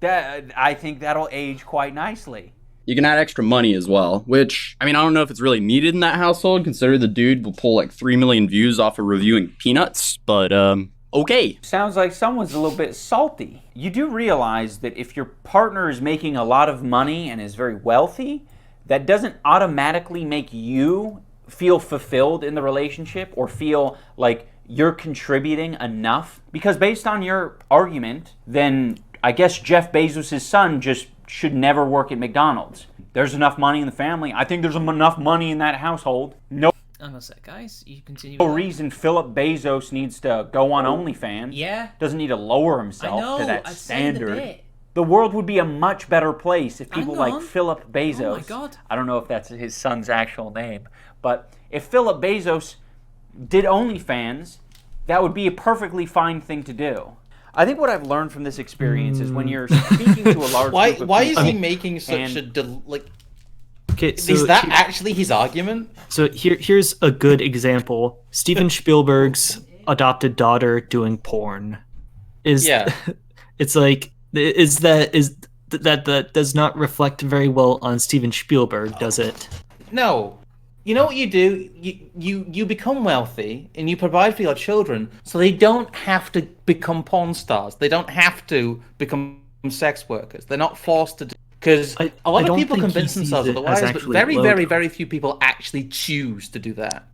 I think that'll age quite nicely. You can add extra money as well, which, I don't know if it's really needed in that household, considering the dude will pull like 3 million views off of reviewing peanuts, but okay. Sounds like someone's a little bit salty. You do realize that if your partner is making a lot of money and is very wealthy, that doesn't automatically make you feel fulfilled in the relationship or feel like you're contributing enough. Because based on your argument, then I guess Jeff Bezos' son just should never work at McDonald's. There's enough money in the family. I think there's enough money in that household. No. Hang on a sec, guys. You continue. No reason Philip Bezos needs to go on OnlyFans. Yeah. Doesn't need to lower himself to that standard. The world would be a much better place if people like Philip Bezos. Oh my God. I don't know if that's his son's actual name, but if Philip Bezos did OnlyFans, that would be a perfectly fine thing to do. I think what I've learned from this experience is when you're speaking to a large group of why is people, he making such Okay, so is that actually his argument? So here's a good example. Steven Spielberg's adopted daughter doing porn. It's like does that does not reflect very well on Steven Spielberg, does it? No. You know what you do? You become wealthy and you provide for your children so they don't have to become porn stars. They don't have to become sex workers. They're not forced to do. Because a lot of people convince themselves otherwise, but very few people actually choose to do that.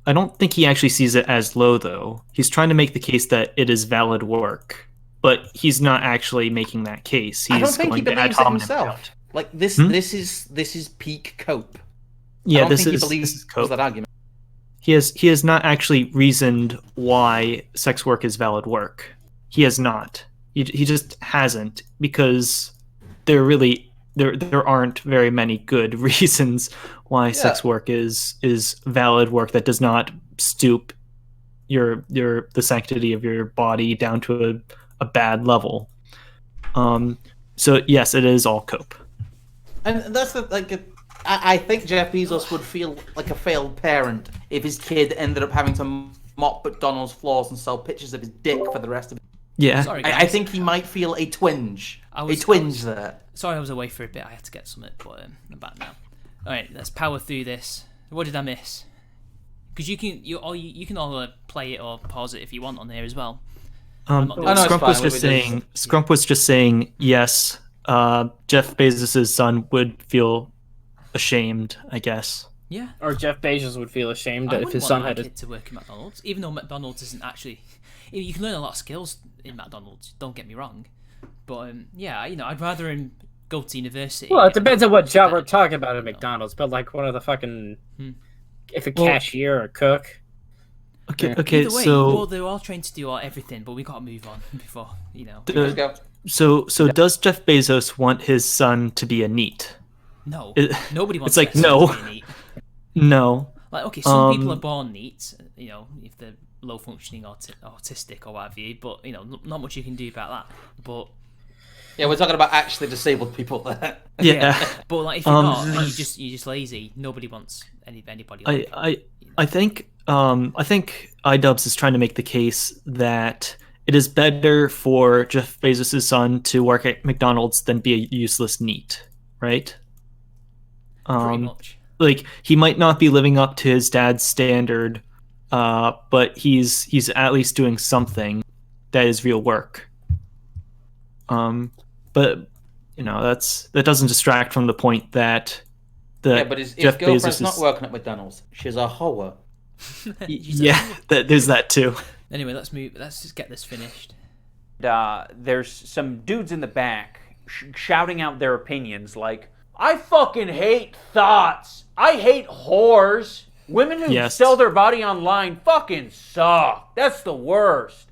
I don't think he actually sees it as low, though. He's trying to make the case that it is valid work, but he's not actually making that case. He's I don't think he going believes ad it hominem himself. route. Like this is peak cope. Yeah, I don't this think is he believes this is cope. that argument. He has not actually reasoned why sex work is valid work. He has not. He just hasn't, because there aren't very many good reasons why sex work is valid work that does not stoop the sanctity of your body down to a bad level. So yes, it is all cope. And that's I think Jeff Bezos would feel like a failed parent if his kid ended up having to mop McDonald's floors and sell pictures of his dick for the rest of it. Yeah. Sorry, I think he might feel a twinge. There. Sorry, I was away for a bit. I had to get something, but I'm back now. All right, let's power through this. What did I miss? Because you can all play it or pause it if you want on here as well. Scrump was just saying yes. Jeff Bezos' son would feel ashamed, I guess. Yeah. Or Jeff Bezos would feel ashamed if his son had kid to work at McDonald's, even though McDonald's isn't actually. You can learn a lot of skills in McDonald's. Don't get me wrong, but yeah, I'd rather him go to university. Well, it depends on what job we're talking about at McDonald's, but like one of the fucking, if a cashier or cook. Okay, Either way, so they're all trained to do everything, but we gotta move on before Let's go. So does Jeff Bezos want his son to be a NEET? No, nobody wants. It's like their son to be a NEET. No. Like, okay, some people are born neat, if they're low functioning or autistic or what have you, but not much you can do about that. But yeah, we're talking about actually disabled people there. Yeah. But like, if you're not, you're just lazy. Nobody wants anybody. Like, I think Idubbbz is trying to make the case that it is better for Jeff Bezos' son to work at McDonald's than be a useless NEET, right? pretty much. Like, he might not be living up to his dad's standard, but he's at least doing something that is real work. But that doesn't distract from the point that but his girlfriend's not working at McDonald's. She's a hoe. There's that too. Anyway, let's move. Let's just get this finished. There's some dudes in the back shouting out their opinions like, I fucking hate thoughts. I hate whores. Women who sell their body online fucking suck. That's the worst.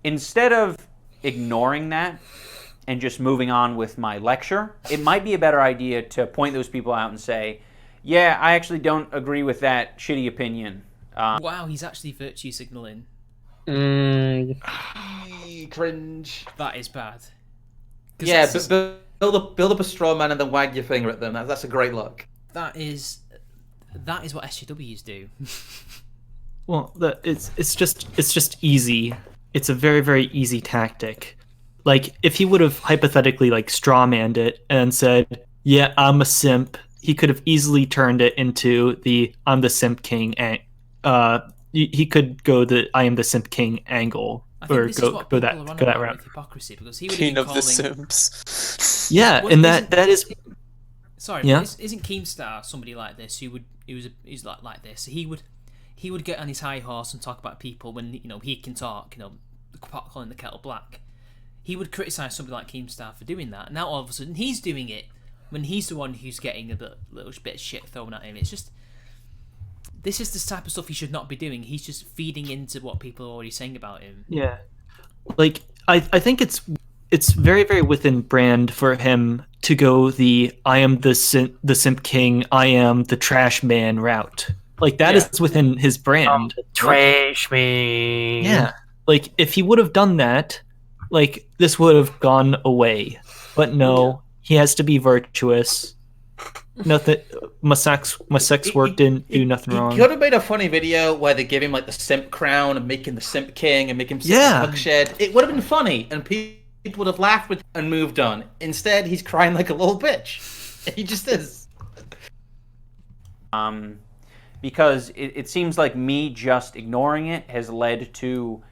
Instead of ignoring that and just moving on with my lecture, it might be a better idea to point those people out and say, yeah, I actually don't agree with that shitty opinion. Wow, he's actually virtue signaling. Cringe. That is bad. Yeah, build up a straw man and then wag your finger at them. That's a great look. That is what SJWs do. Well, it's just easy. It's a very, very easy tactic. Like, if he would have hypothetically strawmanned it and said, "Yeah, I'm a simp," he could have easily turned it into the "I'm the simp king," and he could go the "I am the simp king" angle, or go that route. Hypocrisy, because he would King of calling... the Simps. Yeah, well, and that is. Sorry, yeah? but isn't Keemstar somebody like this who's like this? He would get on his high horse and talk about people when he can talk. Pot calling the kettle black. He would criticize somebody like Keemstar for doing that. Now all of a sudden he's doing it when he's the one who's getting a little bit of shit thrown at him. It's just, this is the type of stuff he should not be doing. He's just feeding into what people are already saying about him. Yeah, I think it's very, very within brand for him to go the "I am the simp king, I am the trash man" route. That is within his brand. Trash man. Yeah. If he would have done that, this would have gone away. But no, he has to be virtuous. Nothing. My sex work didn't do nothing wrong. He could have made a funny video where they give him the simp crown and make him the simp king and make him sit in the shed. It would have been funny, and people would have laughed with and moved on. Instead, he's crying like a little bitch. He just is. Because it seems like me just ignoring it has led to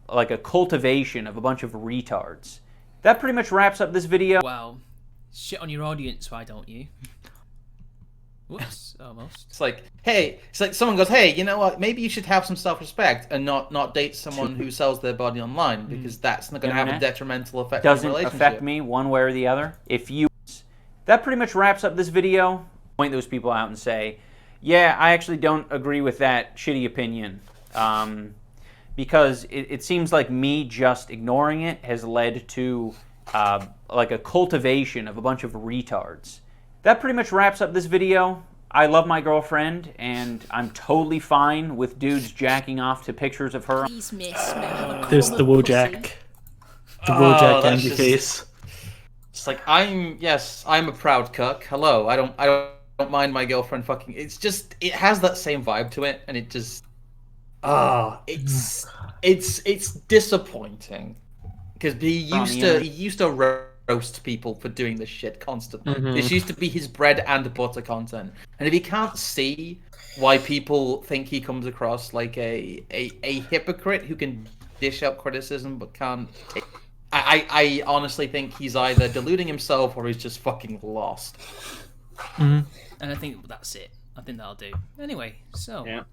like a cultivation of a bunch of retards. That pretty much wraps up this video. Wow. Shit on your audience, why don't you? Whoops, almost. It's like, hey, it's like someone goes, hey, you know what? Maybe you should have some self-respect and not date someone who sells their body online because that's not going to have a detrimental effect on your relationship. Doesn't affect me one way or the other. That pretty much wraps up this video. Point those people out and say, yeah, I actually don't agree with that shitty opinion. Because it seems like me just ignoring it has led to like a cultivation of a bunch of retards. That pretty much wraps up this video. I love my girlfriend, and I'm totally fine with dudes jacking off to pictures of her. Please, miss, may I have a There's call the of Wojak. pussy? The Wojak that's angry just- face. It's like I'm a proud cuck. Hello, I don't mind my girlfriend fucking. It's just it has that same vibe to it, and it just it's disappointing because he used to roast people for doing this shit constantly. This used to be his bread and butter content, and if he can't see why people think he comes across like a hypocrite who can dish out criticism but can't take. I honestly think he's either deluding himself or he's just fucking lost. And I think that's it. I think that'll do. Anyway, so I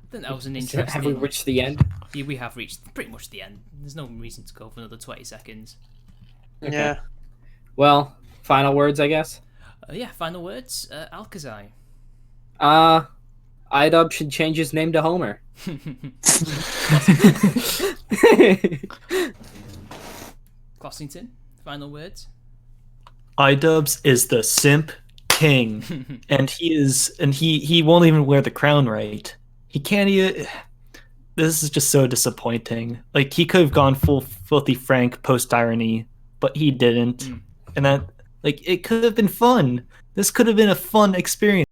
think that was an interesting. Have we reached the end? Yeah, we have reached pretty much the end. There's no reason to go for another 20 seconds. Okay. Yeah. Well, final words, I guess. Yeah, final words. Alkazai. Idubbbz should change his name to Homer. Clossington. Final words. Idubbbz is the simp king, and he won't even wear the crown right. He can't even. This is just so disappointing. Like he could have gone full filthy Frank post irony, but he didn't, and that like it could have been fun. This could have been a fun experience.